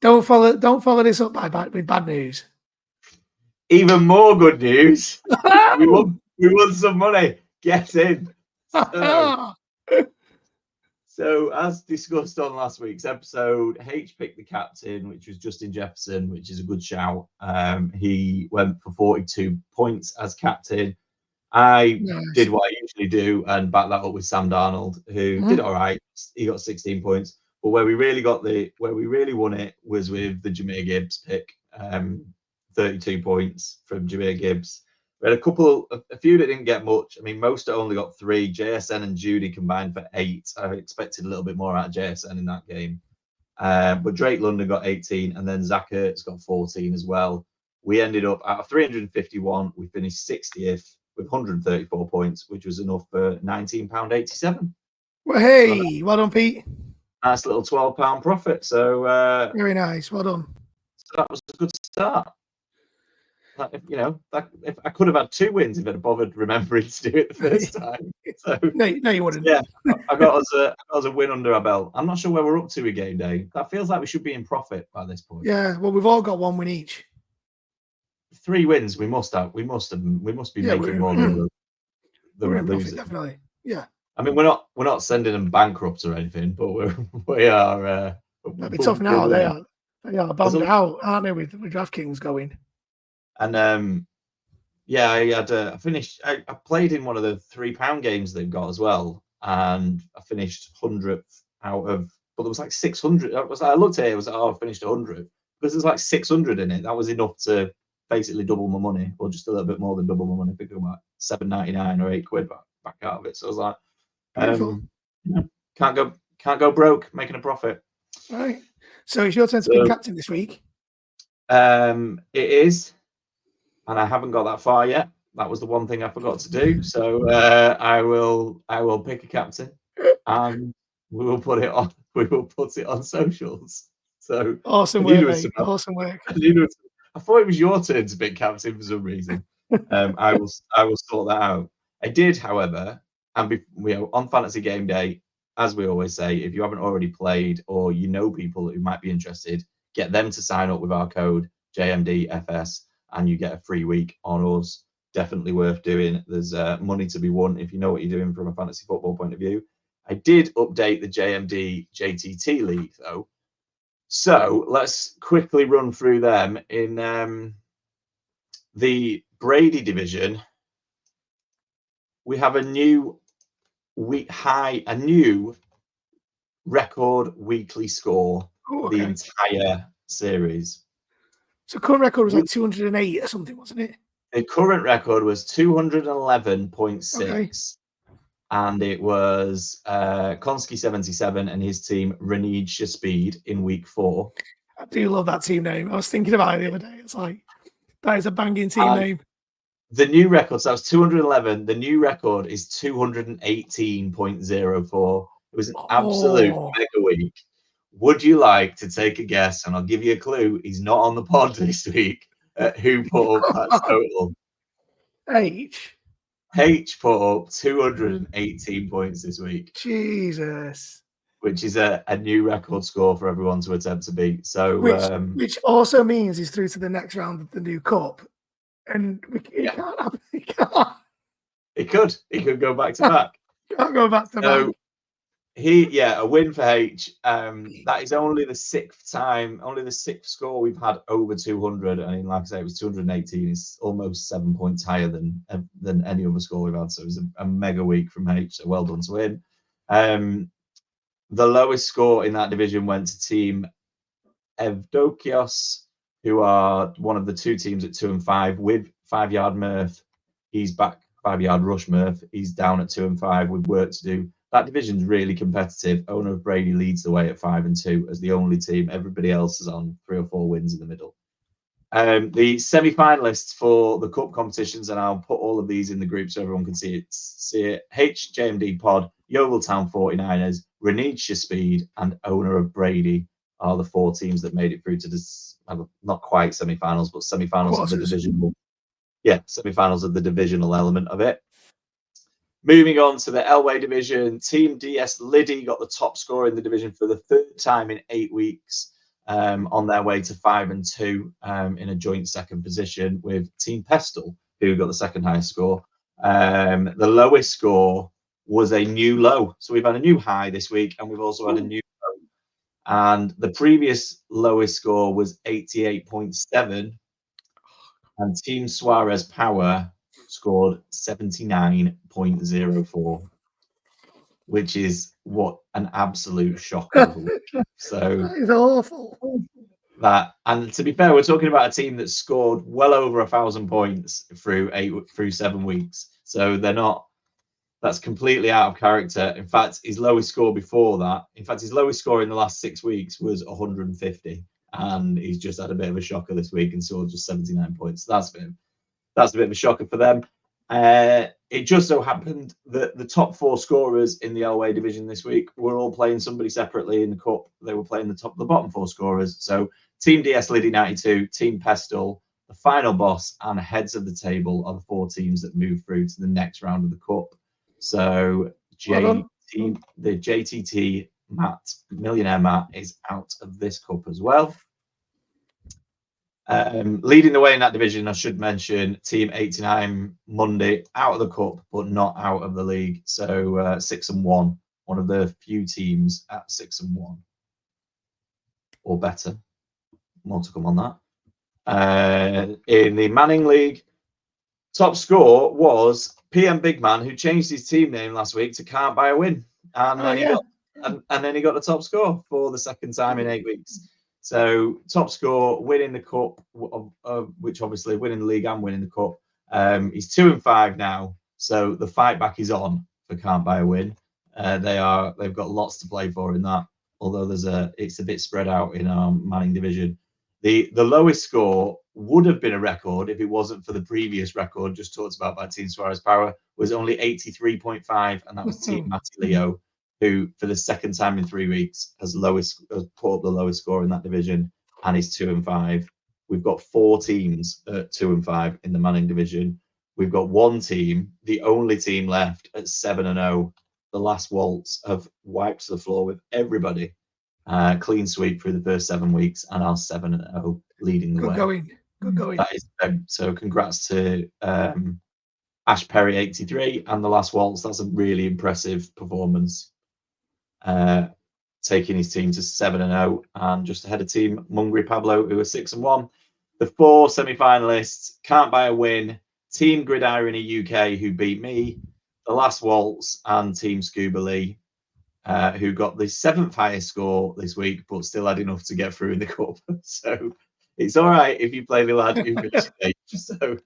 Don't follow this up with bad news. Even more good news. we won some money. Get in. So, as discussed on last week's episode, H picked the captain, which was Justin Jefferson, which is a good shout. He went for 42 points as captain. I did what I usually do and backed that up with Sam Darnold, who did all right. He got 16 points. But where we really won it was with the Jahmyr Gibbs pick, 32 points from Jahmyr Gibbs. We had a few that didn't get much. I mean, most only got 3. JSN and Judy combined for 8. I expected a little bit more out of JSN in that game. But Drake London got 18, and then Zach Ertz got 14 as well. We ended up out of 351. We finished 60th with 134 points, which was enough for £19.87. Well, hey, well done, Pete. Nice little £12 profit. So very nice. Well done. So that was a good start. If I could have had 2 wins if I'd have bothered remembering to do it the first time. So, no, you wouldn't. Yeah, I got us a win under our belt. I'm not sure where we're up to with game day. That feels like we should be in profit by this point. Yeah, well, we've all got 1 win each. 3 wins. We must be making more than we're losing. Definitely. Yeah. I mean, we're not sending them bankrupt or anything, but we are. That'd be tough now. They are bummed out, aren't they, with DraftKings going? And I finished. I played in one of the £3 games they've got as well, and I finished 100th out of. But there was like 600. I looked at it. I was like, I finished 100 because there's like 600 in it. That was enough to basically double my money, or just a little bit more than double my money. I think about £7.99 or £8 back out of it. So I was like, can't go broke making a profit. All right. So it's your turn to be captain this week. It is. And I haven't got that far yet. That was the one thing I forgot to do. So I will pick a captain, and we will put it on. We will put it on socials. So awesome work, mate. Awesome work. I I thought it was your turn to pick captain for some reason. I will sort that out. I did, however, and we are on Fantasy Game Day, as we always say, if you haven't already played or you know people who might be interested, get them to sign up with our code JMDFS, and you get a free week on us. Definitely worth doing. There's money to be won if you know what you're doing from a fantasy football point of view. I did update the JMD JTT League though. So let's quickly run through them. In the Brady division, we have a new record weekly score for the entire series. So current record was like 208 or something, wasn't it? The current record was 211.6. Okay. And it was Konski 77 and his team Renid Speed in week 4. I do love that team name. I was thinking about it the other day. It's like, that is a banging team name. The new record, so that was 211. The new record is 218.04. It was an absolute mega week. Would you like to take a guess? And I'll give you a clue. He's not on the pod this week. Who put up that total? H put up 218 points this week. Jesus. Which is a new record score for everyone to attempt to beat. So, which also means he's through to the next round of the new cup. And it can't happen. It could go back to back. Can't go back to back. A win for H. That is only the sixth score we've had over 200. I mean, like I say, it was 218. It's almost 7 points higher than any other score we've had. So it was a mega week from H. So well done to him. The lowest score in that division went to Team Evdokios, who are one of the two teams at 2 and 5 with 5 yard Murph. He's back 5 yard rush Murph. He's down at 2 and 5 with work to do. That division's really competitive. Owner of Brady leads the way at 5 and 2 as the only team. Everybody else is on 3 or 4 wins in the middle. The semi-finalists for the cup competitions, and I'll put all of these in the group so everyone can see it. HJMD Pod, Yeoviltown 49ers, Renid Speed, and Owner of Brady are the 4 teams that made it through to this, not quite semi-finals, but semi-finals of the divisional. Yeah, semi-finals of the divisional element of it. Moving on to the Elway division, Team DS Liddy got the top score in the division for the 3rd time in 8 weeks, on their way to 5 and 2 in a joint second position with Team Pestle, who got the second highest score. The lowest score was a new low. So we've had a new high this week, and we've also had a new low. And the previous lowest score was 88.7, and Team Suarez Power scored 79.04, which is what an absolute shocker. So that is awful. And to be fair, we're talking about a team that scored well over 1,000 points through 7 weeks. So that's completely out of character. In fact, his lowest score before that, his lowest score in the last 6 weeks was 150. And he's just had a bit of a shocker this week and scored just 79 points. That's a bit of a shocker for them. It just so happened that the top 4 scorers in the Elway division this week were all playing somebody separately in the cup. They were playing the bottom 4 scorers. So Team DS Liddy 92, Team Pestle, the final boss, and heads of the table are the 4 teams that move through to the next round of the cup. So the JTT Millionaire Matt is out of this cup as well. Leading the way in that division, I should mention Team 89 Monday out of the cup, but not out of the league. So 6 and 1, one of the few teams at 6 and 1 or better. More to come on that. In the Manning League, top score was PM Big Man, who changed his team name last week to Can't Buy a Win, and then he got the top score for the 2nd time in 8 weeks. So top score, winning the cup, which obviously winning the league and winning the cup. He's 2 and 5 now, so the fight back is on for Can't Buy a Win. They've got lots to play for in that, although it's a bit spread out in our Manning division. The lowest score would have been a record if it wasn't for the previous record just talked about by Team Suarez Power, was only 83.5, and that was Team Matty Leo, who for the 2nd time in 3 weeks has put up the lowest score in that division, and is 2 and 5 we've got 4 teams at 2 and 5 in the Manning division. We've got 1 team, the only team left at 7 and 0. The last Waltz have wiped the floor with everybody. Clean sweep through the first 7 weeks, and are 7 and 0, leading the way. Good going. That is so. Congrats to Ash Perry 83 and the last Waltz. That's a really impressive performance. Taking his team to 7 and 0, and just ahead of team Mungry Pablo, who are 6 and 1. The 4 semi-finalists: Can't Buy a Win, Team Grid Irony UK, who beat me, the last Waltz, and Team Scuba Lee, who got the 7th highest score this week, but still had enough to get through in the cup. So it's all right if you play the lad who finished 8th.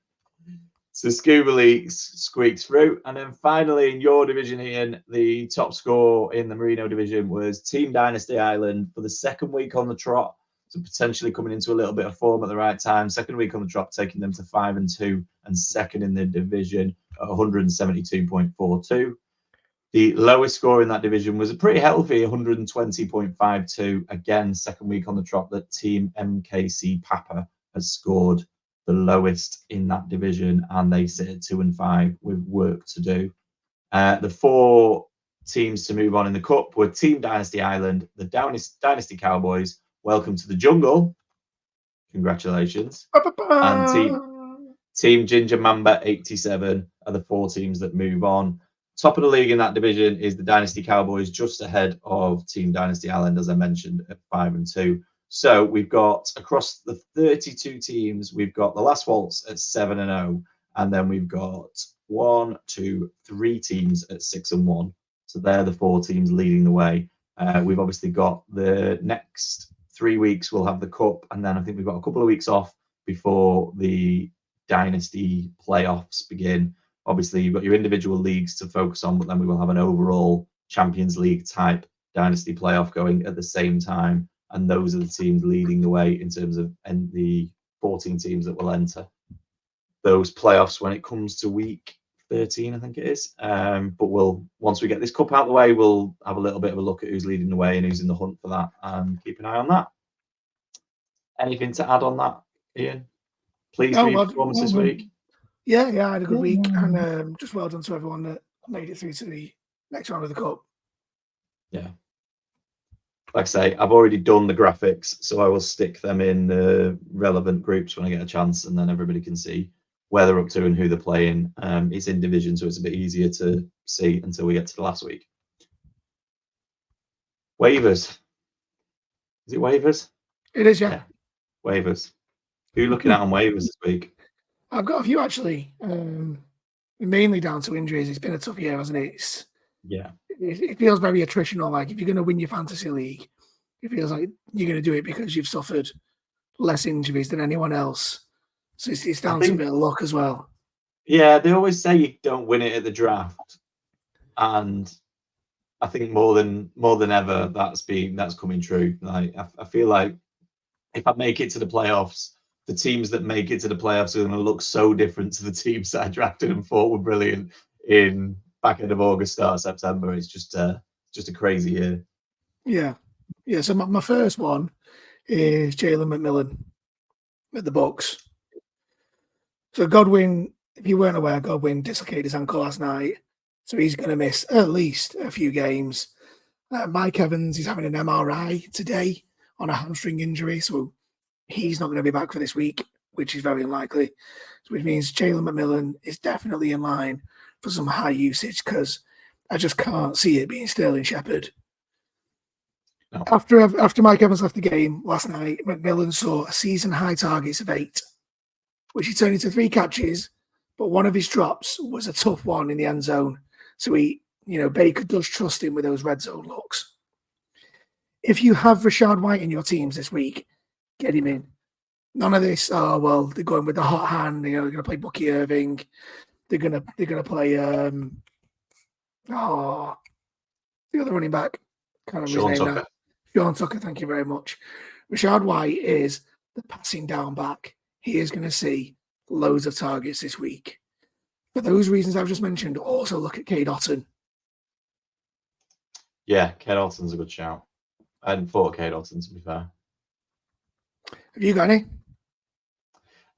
So Scuba Lee squeaks through. And then finally, in your division, Ian, the top score in the Merino division was Team Dynasty Island for the 2nd week on the trot. So potentially coming into a little bit of form at the right time. 2nd week on the trot, taking them to 5 and 2 and 2nd in the division at 172.42. The lowest score in that division was a pretty healthy 120.52. Again, 2nd week on the trot, that Team MKC Papa has scored the lowest in that division, and they sit at 2 and 5 with work to do. The 4 teams to move on in the cup were Team Dynasty Island, the Dynasty Cowboys, welcome to the jungle, congratulations, and Team Ginger Mamba 87 are the 4 teams that move on. Top of the league in that division is the Dynasty Cowboys, just ahead of Team Dynasty Island, as I mentioned, at 5 and 2. So we've got, across the 32 teams, we've got the last Waltz at 7 and 0, and then we've got 1, 2, 3 teams at 6 and 1. So they're the 4 teams leading the way. We've obviously got the next 3 weeks, we'll have the cup, and then I think we've got a couple of weeks off before the Dynasty playoffs begin. Obviously, you've got your individual leagues to focus on, but then we will have an overall Champions League type Dynasty playoff going at the same time. And those are the teams leading the way in terms of the 14 teams that will enter those playoffs when it comes to week 13, I think it is. But once we get this cup out of the way, we'll have a little bit of a look at who's leading the way and who's in the hunt for that, and keep an eye on that. Anything to add on that, Ian? Please for your performance this week. Yeah, I had a good week, and just well done to everyone that made it through to the next round of the cup. Yeah. Like I say, I've already done the graphics, so I will stick them in the relevant groups when I get a chance, and then everybody can see where they're up to and who they're playing. It's in division, so it's a bit easier to see until we get to the last week. Waivers. Is it waivers? It is, yeah. Waivers. Who are you looking at on waivers this week? I've got a few, actually. Mainly down to injuries. It's been a tough year, hasn't it? It feels very attritional. Like, if you're going to win your fantasy league, it feels like you're going to do it because you've suffered less injuries than anyone else. So it's down to a bit of luck as well. Yeah, they always say you don't win it at the draft, and I think more than ever that's coming true. Like, I feel like if I make it to the playoffs, the teams that make it to the playoffs are going to look so different to the teams that I drafted and thought were brilliant in back end of August, start of September. It's just a crazy year. Yeah. So my first one is Jalen McMillan at the Bucks. So Godwin, if you weren't aware, Godwin dislocated his ankle last night, so he's going to miss at least a few games. Mike Evans is having an MRI today on a hamstring injury, so he's not going to be back for this week, which is very unlikely. Which means Jalen McMillan is definitely in line for some high usage, because I just can't see it being Sterling Shepard. No. After Mike Evans left the game last night, McMillan saw a season-high targets of 8, which he turned into 3 catches, but one of his drops was a tough one in the end zone. So Baker does trust him with those red zone looks. If you have Rachaad White in your teams this week, get him in. None of this, they're going with the hot hand, they're going to play Bucky Irving. They're going to play, the other running back. Can't remember his name now. Sean Tucker, thank you very much. Rachaad White is the passing down back. He is going to see loads of targets this week. For those reasons I've just mentioned, also look at Cade Otton. Yeah, Cade Otton's a good shout. I hadn't thought of Cade Otton, to be fair. Have you got any?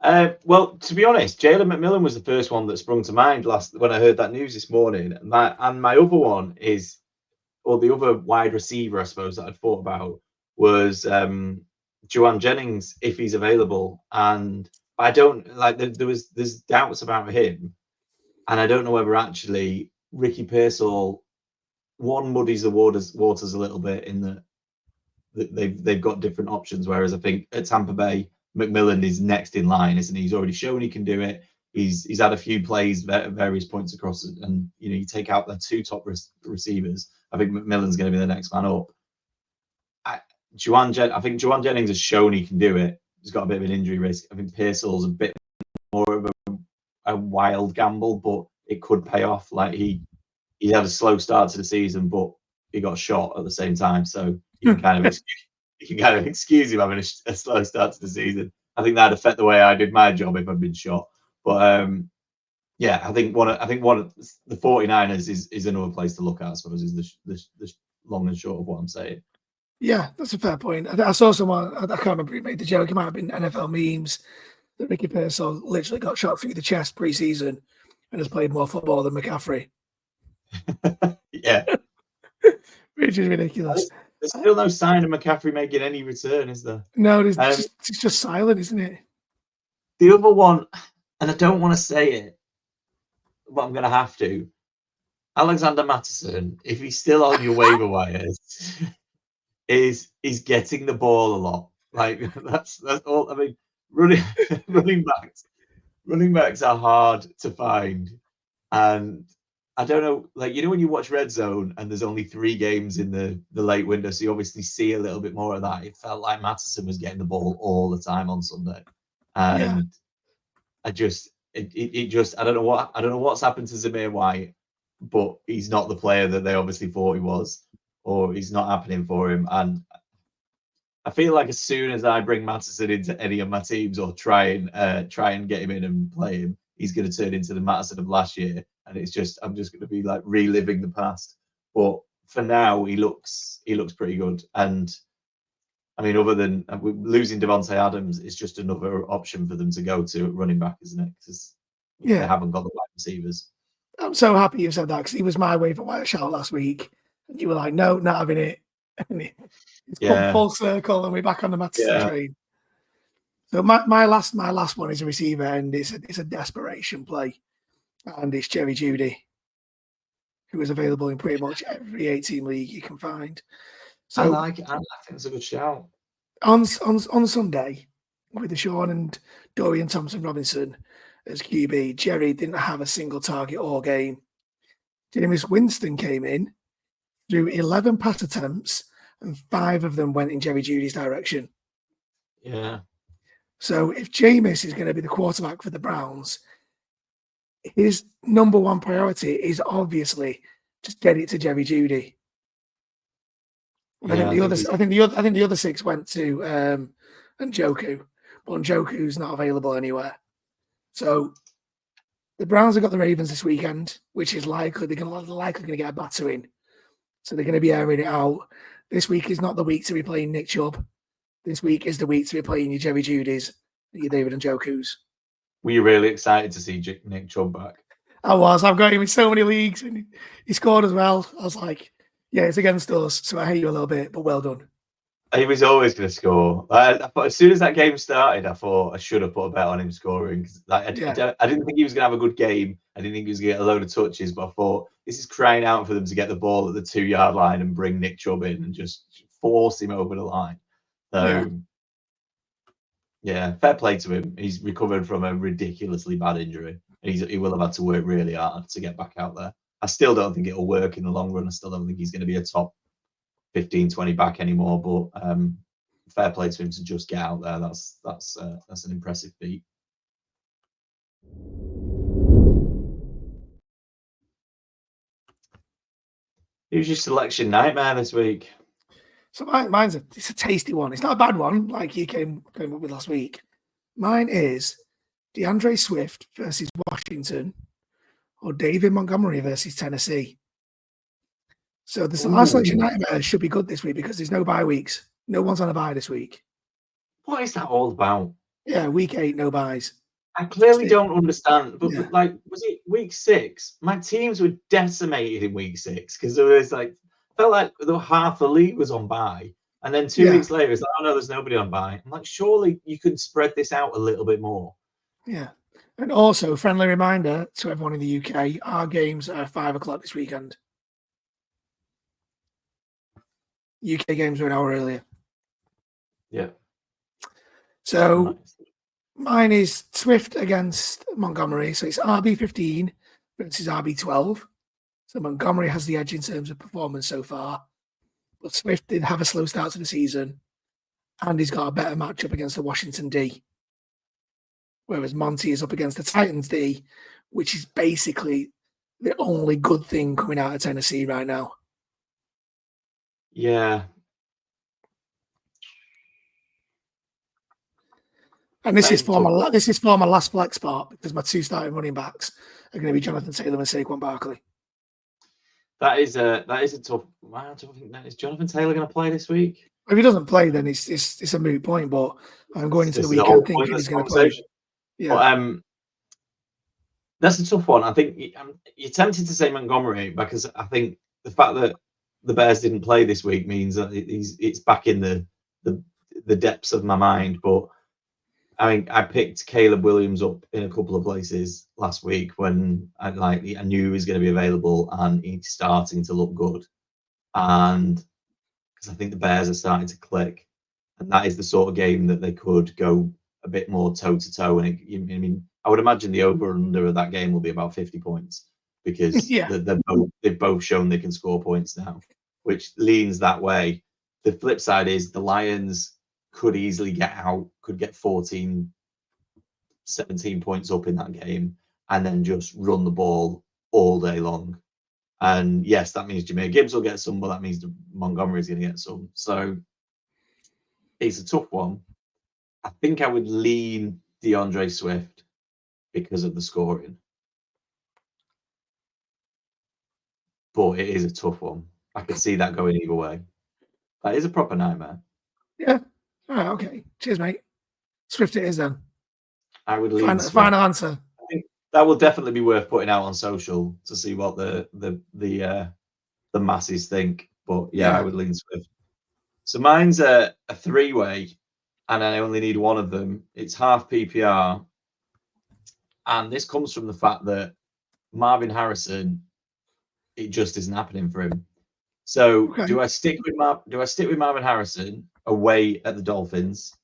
Well, to be honest, Jalen McMillan was the first one that sprung to mind when I heard that news this morning. My other one is, or the other wide receiver, I suppose, that I'd thought about was Juwan Jennings, if he's available. And I don't like there's doubts about him, and I don't know whether actually Ricky Pearsall muddies the waters a little bit in that they've got different options. Whereas I think at Tampa Bay, McMillan is next in line, isn't he? He's already shown he can do it. He's had a few plays at various points across, and you take out the two top receivers. I think McMillan's going to be the next man up. I think Juwan Jennings has shown he can do it. He's got a bit of an injury risk. I think Pearsall's a bit more of a wild gamble, but it could pay off. Like he had a slow start to the season, but he got shot at the same time, so you can kind of excuse him having a slow start to the season. I think that'd affect the way I did my job if I'd been shot. But yeah, I think one of the 49ers is another place to look at, I suppose, is the long and short of what I'm saying. Yeah, that's a fair point. I saw someone, I can't remember who made the joke, it might have been NFL memes, that Ricky Pearsall literally got shot through the chest pre-season and has played more football than McCaffrey. Yeah. Which is ridiculous. There's still no sign of McCaffrey making any return, is there? No, it's just silent, isn't it? The other one, and I don't want to say it, but I'm going to have to. Alexander Mattison, if he's still on your waiver wires, is getting the ball a lot. Like that's all. I mean, running backs are hard to find, and I don't know. Like when you watch Red Zone and there's only 3 games in the late window, so you obviously see a little bit more of that. It felt like Mattison was getting the ball all the time on Sunday, and I just I don't know what's happened to Zamir White, but he's not the player that they obviously thought he was, or he's not happening for him. And I feel like as soon as I bring Mattison into any of my teams or try and get him in and play him, he's going to turn into the Mattison of last year, and I'm just going to be like reliving the past. But for now, he looks pretty good. And I mean, other than losing Devontae Adams, it's just another option for them to go to at running back, isn't it? Because they haven't got the wide receivers. I'm so happy you said that, because he was my waiver wire shout last week, and you were like, "No, not having it." And it's come full circle, and we're back on the Mattison train. So my last one is a receiver, and it's a desperation play, and it's Jerry Jeudy, who is available in pretty much every 8-team league you can find. So I like it. I think it's a good shout. On Sunday, with the Sean and Dorian Thompson-Robinson as QB, Jerry didn't have a single target all game. Jameis Winston came in, threw 11 pass attempts, and 5 of them went in Jerry Jeudy's direction. Yeah. So if Jameis is going to be the quarterback for the Browns, his number one priority is obviously just get it to Jerry Jeudy. I think the other 6 went to Njoku, but Njoku's not available anywhere. So the Browns have got the Ravens this weekend, which is likely they're likely going to get a battering. So they're going to be airing it out. This week is not the week to be playing Nick Chubb. This week is the week to be playing your Jerry Jeudy's, your David Njoku's. Were you really excited to see Nick Chubb back? I was. I've got him in so many leagues, and he scored as well. I was like, yeah, it's against us, so I hate you a little bit, but well done. He was always going to score. I thought as soon as that game started, I thought I should have put a bet on him scoring. I didn't think he was going to have a good game. I didn't think he was going to get a load of touches, but I thought this is crying out for them to get the ball at the 2-yard line and bring Nick Chubb in and just force him over the line. So, yeah, fair play to him. He's recovered from a ridiculously bad injury. He will have had to work really hard to get back out there. I still don't think it'll work in the long run. I still don't think he's going to be a top 15, 20 back anymore, but fair play to him to just get out there. That's an impressive feat. Who's your selection nightmare this week? So mine's it's a tasty one. It's not a bad one like you came up with last week. Mine is DeAndre Swift versus Washington or David Montgomery versus Tennessee. So the selection nightmare should be good this week because there's no bye weeks. No one's on a bye this week. What is that all about? Yeah, week 8, no buys. I clearly Fantastic. don't understand, but Yeah. like, was it week 6? My teams were decimated in week 6 because there was like, felt like half the league was on bye, and then 2 Yeah. weeks later, it's like, oh no, there's nobody on bye. I'm like, surely you could spread this out a little bit more. Yeah. And also, friendly reminder to everyone in the UK, our games are 5 o'clock this weekend. UK games are an hour earlier. Yeah. So Nice. mine is Swift against Montgomery. So it's RB15 versus RB12. So Montgomery has the edge in terms of performance so far. But Swift did have a slow start to the season, and he's got a better matchup against the Washington D. Whereas Monty is up against the Titans D, which is basically the only good thing coming out of Tennessee right now. Yeah. And this That is is a tough one. for my last flex spot because my 2 starting running backs are going to be Jonathan Taylor and Saquon Barkley. That is a tough. I don't think that is Jonathan Taylor going to play this week. If he doesn't play, then it's a moot point. But I'm going into This the is the whole weekend point thinking of he's this going to play. conversation. Yeah, But that's a tough one. I think you're tempted to say Montgomery because I think the fact that the Bears didn't play this week means that it's back in the depths of my mind. But I mean, I picked Caleb Williams up in a couple of places last week when I knew he was going to be available and he's starting to look good, and because I think the Bears are starting to click, and that is the sort of game that they could go a bit more toe to toe. And I mean, I would imagine the over under of that game will be about 50 points because yeah. they've both shown they can score points now, which leans that way. The flip side is the Lions could easily could get 14, 17 points up in that game and then just run the ball all day long. And yes, that means Jahmyr Gibbs will get some, but that means Montgomery's going to get some. So it's a tough one. I think I would lean DeAndre Swift because of the scoring. But it is a tough one. I could see that going either way. That is a proper nightmare. Yeah. All right. Okay. Cheers, mate. Swift it is then. I would lean Swift. Final answer. I think that will definitely be worth putting out on social to see what the masses think. But yeah, I would lean Swift. So mine's a 3-way, and I only need one of them. It's half PPR, and this comes from the fact that Marvin Harrison, it just isn't happening for him. So do I stick with Marvin Harrison away at the Dolphins?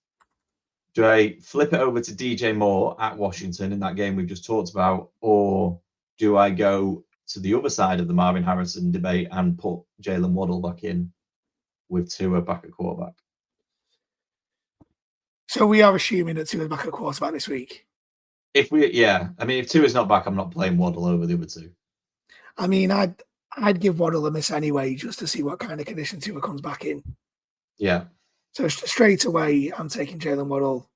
Do I flip it over to DJ Moore at Washington in that game we've just talked about, or do I go to the other side of the Marvin Harrison debate and put Jalen Waddle back in with Tua back at quarterback? So we are assuming that Tua's back at quarterback this week. If Tua's not back, I'm not playing Waddle over the other two. I mean, I'd give Waddle a miss anyway, just to see what kind of condition Tua comes back in. Yeah. So straight away, I'm taking Jalen Waddle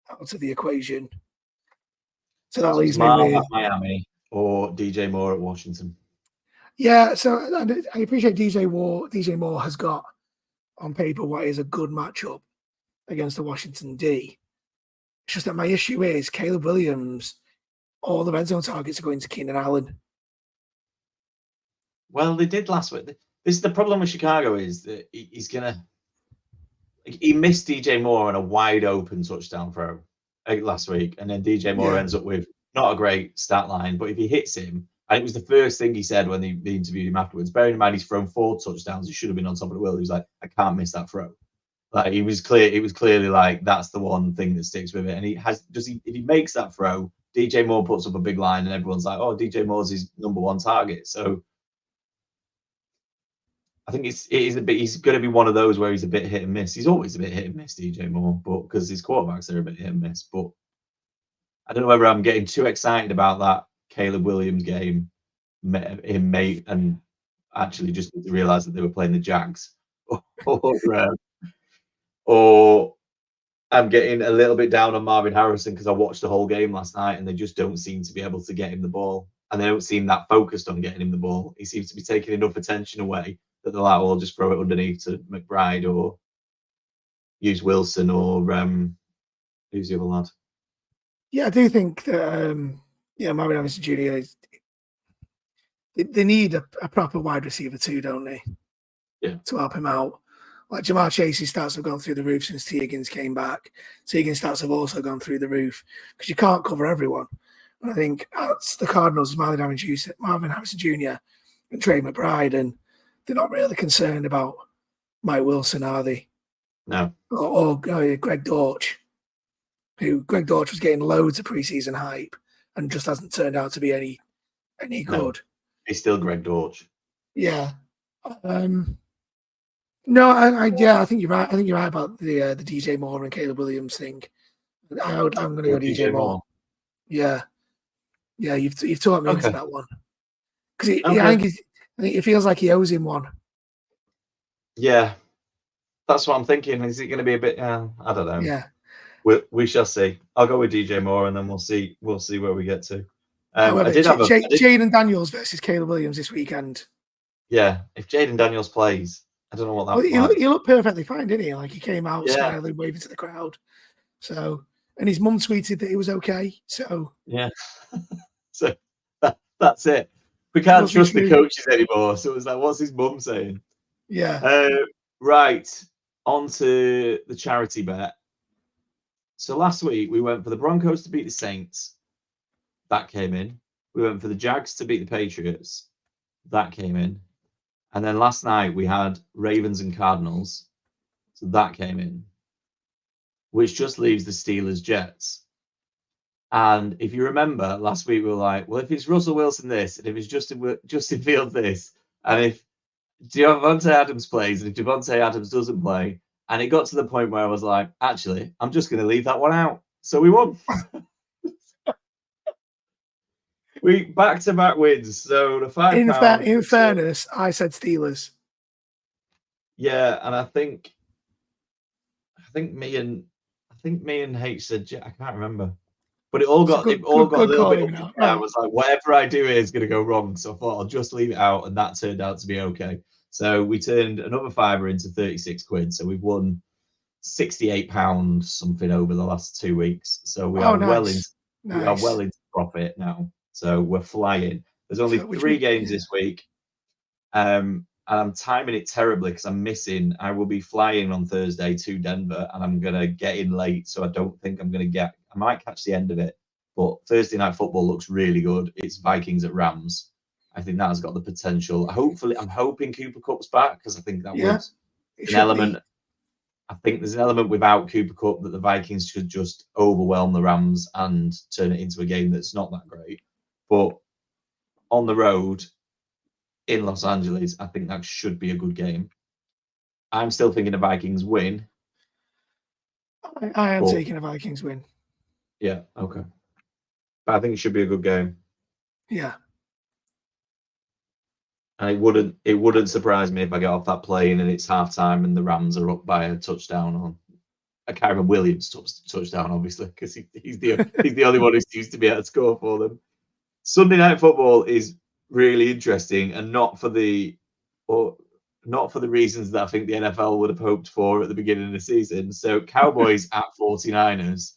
out of the equation. So that leaves me with Miami or DJ Moore at Washington. Yeah, so I appreciate DJ Moore has got on paper what is a good matchup against the Washington D. It's just that my issue is Caleb Williams, all the red zone targets are going to Keenan Allen. Well, they did last week. This is the problem with Chicago is that he missed DJ Moore on a wide open touchdown throw last week, and then DJ Moore ends up with not a great stat line, but if he hits him, and it was the first thing he said when they interviewed him afterwards, bearing in mind he's thrown 4 touchdowns, he should have been on top of the world. He was like, I can't miss that throw. Like it was clearly like that's the one thing that sticks with it. And if he makes that throw, DJ Moore puts up a big line and everyone's like, oh, DJ Moore's his number 1 target. So I think he's going to be one of those where he's a bit hit and miss. He's always a bit hit and miss, DJ Moore, but because his quarterbacks are a bit hit and miss. But I don't know whether I'm getting too excited about that Caleb Williams game, and actually just need to realize that they were playing the Jags, or I'm getting a little bit down on Marvin Harrison because I watched the whole game last night and they just don't seem to be able to get him the ball, and they don't seem that focused on getting him the ball. He seems to be taking enough attention away that they're like, well, just throw it underneath to McBride or use Wilson or Who's the other lad? Yeah, I do think that Marvin Harrison Jr. They need a proper wide receiver too, don't they? Yeah. To help him out. Like Jamar Chase's stats have gone through the roof since T. Higgins came back. T. Higgins' stats have also gone through the roof because you can't cover everyone. And I think that's the Cardinals, Marvin Harrison Jr. and Trey McBride, and they're not really concerned about Mike Wilson, are they? No. Or Greg Dortch, Greg Dortch was getting loads of preseason hype and just hasn't turned out to be any good. He's still Greg Dortch. Yeah. No, I think you're right. I think you're right about the DJ Moore and Caleb Williams thing. I'm going to go DJ Moore. Yeah, you've taught me into that one because I think it feels like he owes him one. Yeah, that's what I'm thinking. Is it going to be a bit? I don't know. Yeah, we shall see. I'll go with DJ Moore, and then we'll see where we get to. However, Jaden Daniels versus Caleb Williams this weekend. Yeah, if Jaden Daniels plays, I don't know what that. Well, he looked perfectly fine, didn't he? Like he came out smiling, waving to the crowd. So, and his mum tweeted that he was okay. So yeah, so that's it. We can't trust the coaches anymore. So it was like, what's his mum saying? Yeah. Right, on to the charity bet. So last week we went for the Broncos to beat the Saints. That came in. We went for the Jags to beat the Patriots. That came in. And then last night we had Ravens and Cardinals. So that came in. Which just leaves the Steelers Jets. And if you remember, last week we were like, well, if it's Russell Wilson this, and if it's Justin Fields this, and if Devontae Adams plays, and if Devontae Adams doesn't play, and it got to the point where I was like, actually, I'm just going to leave that one out. So we won. We back-to-back wins. So the £5. In fairness, I said Steelers. Yeah, and I think me and H said I can't remember, but it all got a little bit. I was like, whatever I do is going to go wrong. So I thought I'll just leave it out, and that turned out to be okay. So we turned another £5 into 36 quid. So we've won £68 something over the last 2 weeks. So we are well into profit now. So we're flying. There's only 3 games this week. And I'm timing it terribly because I'm missing. I will be flying on Thursday to Denver, and I'm going to get in late. So I don't think I'm going to I might catch the end of it. But Thursday Night Football looks really good. It's Vikings at Rams. I think that has got the potential. I'm hoping Cooper Kupp's back because I think that was an element. I think there's an element without Cooper Kupp that the Vikings should just overwhelm the Rams and turn it into a game that's not that great. But on the road in Los Angeles, I think that should be a good game. I'm still thinking the Vikings win. I am taking a Vikings win. Yeah, okay. But I think it should be a good game. Yeah. And it wouldn't surprise me if I get off that plane and it's halftime and the Rams are up by a touchdown on a Kyron Williams touchdown, obviously, because he's the only one who seems to be able to score for them. Sunday Night Football is really interesting, and not for the reasons that I think the NFL would have hoped for at the beginning of the season. So Cowboys at 49ers,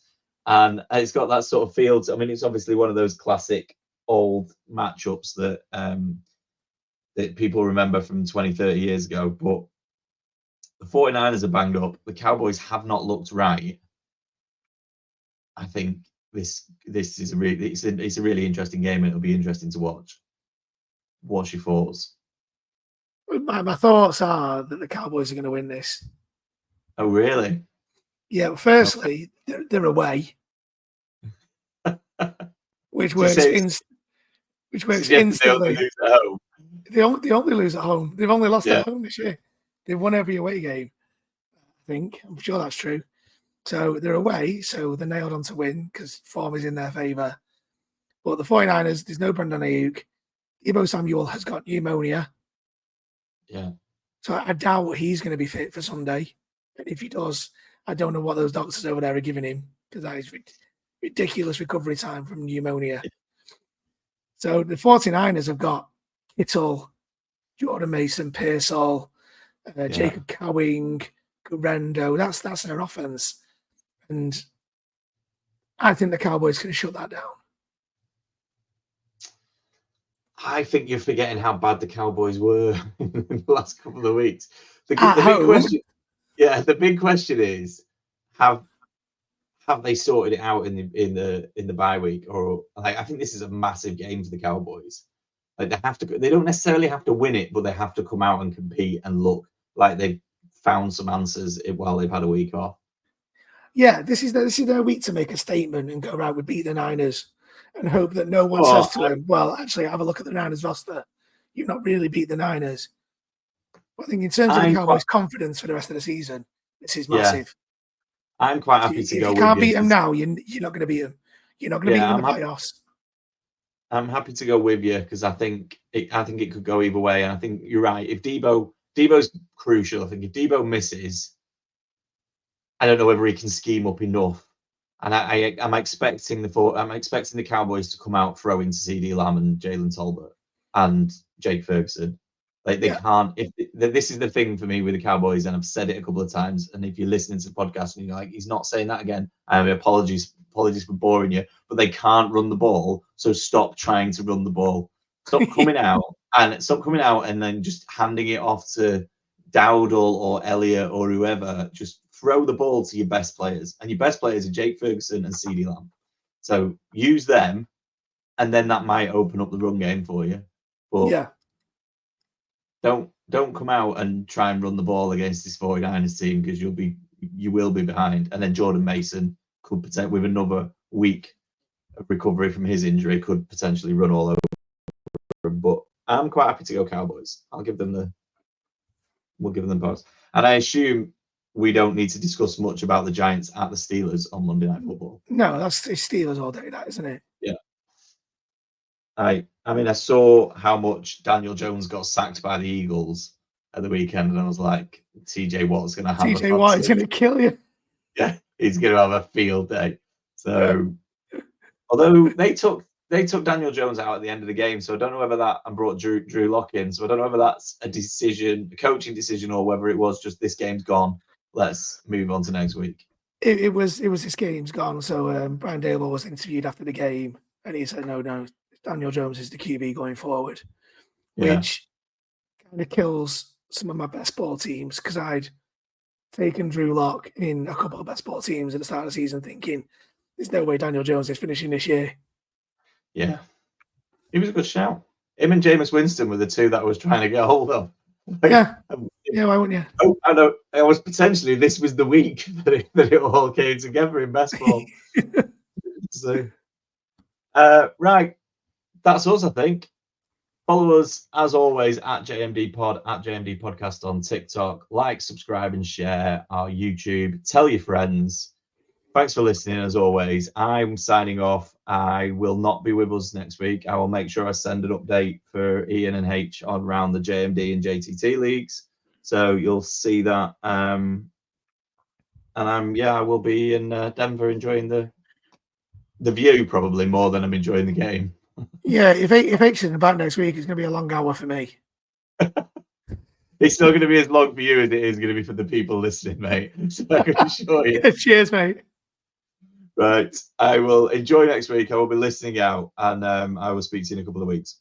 and it's got that sort of feel. I mean, it's obviously one of those classic old matchups that that people remember from 20, 30 years ago. But the 49ers are banged up. The Cowboys have not looked right. I think this is a really interesting game, and it'll be interesting to watch. What's your thoughts? My thoughts are that the Cowboys are going to win this. Oh, really? Yeah. Well, firstly, they're away, which works instantly. They only lose at home. They've only lost at home this year. They've won every away game. I think. I'm sure that's true. So they're away, so they're nailed on to win because form is in their favour. But the 49ers, there's no Brandon Ayuk. Deebo Samuel has got pneumonia. Yeah. So I doubt he's going to be fit for Sunday. And if he does, I don't know what those doctors over there are giving him because that is ridiculous recovery time from pneumonia. So the 49ers have got Kittle, Jordan Mason, Pearsall, Jacob Cowing, Guerrero. That's their offense. And I think the Cowboys can shut that down. I think you're forgetting how bad the Cowboys were in the last couple of weeks. The big question is, have they sorted it out in the bye week? Or like, I think this is a massive game for the Cowboys. Like they don't necessarily have to win it, but they have to come out and compete and look like they've found some answers while they've had a week off. Yeah, this is their week to make a statement and go, right, we beat the Niners, and hope that no one says to them, well, actually, have a look at the Niners roster. You've not really beat the Niners. I think in terms of the Cowboys' confidence for the rest of the season, this is massive. Yeah. I'm quite happy to go with you. If you can't beat them now, you're not going to beat them. You're not going to beat them in the playoffs. I'm happy to go with you because I think it could go either way, and I think you're right. If Debo's crucial. I think if Debo misses, I don't know whether he can scheme up enough. And I'm expecting the Cowboys to come out throwing to CeeDee Lamb and Jalen Tolbert and Jake Ferguson. Like they can't. This is the thing for me with the Cowboys, and I've said it a couple of times. And if you're listening to the podcast and you're like, he's not saying that again, apologies for boring you, but they can't run the ball. So stop trying to run the ball. Stop coming out and then just handing it off to Dowdle or Elliott or whoever. Just throw the ball to your best players, and your best players are Jake Ferguson and CeeDee Lamb. So use them, and then that might open up the run game for you. But don't come out and try and run the ball against this 49ers team because you will be behind. And then Jordan Mason could potentially, with another week of recovery from his injury, could potentially run all over him. But I'm quite happy to go Cowboys. We'll give them the pass. And I assume we don't need to discuss much about the Giants at the Steelers on Monday Night Football. No, that's Steelers all day, that isn't it? Yeah. I saw how much Daniel Jones got sacked by the Eagles at the weekend, and I was like, TJ Watt's going to have TJ Watt is going to kill you. Yeah, he's going to have a field day. So, although they took Daniel Jones out at the end of the game, so I don't know whether that and brought Drew Lock in. So I don't know whether that's a coaching decision, or whether it was just this game's gone. Let's move on to next week. It was this game's gone. So Brian Daboll was interviewed after the game, and he said, no, Daniel Jones is the QB going forward, which kind of kills some of my best ball teams, because I'd taken Drew Lock in a couple of best ball teams at the start of the season thinking, there's no way Daniel Jones is finishing this year. Yeah. He was a good shout. Him and Jameis Winston were the two that I was trying to get hold of. Yeah, why wouldn't you? Oh, I know. This was the week that it all came together in best ball. So, right. That's us, I think. Follow us, as always, at JMD Pod, at JMD Podcast on TikTok. Like, subscribe, and share our YouTube. Tell your friends. Thanks for listening, as always. I'm signing off. I will not be with us next week. I will make sure I send an update for Ian and H on around the JMD and JTT leagues. So you'll see that. And I will be in Denver enjoying the view probably more than I'm enjoying the game. Yeah, if H isn't back next week, it's going to be a long hour for me. It's not going to be as long for you as it is going to be for the people listening, mate. So I can assure you. Cheers, mate. Right. I will enjoy next week. I will be listening out, and I will speak to you in a couple of weeks.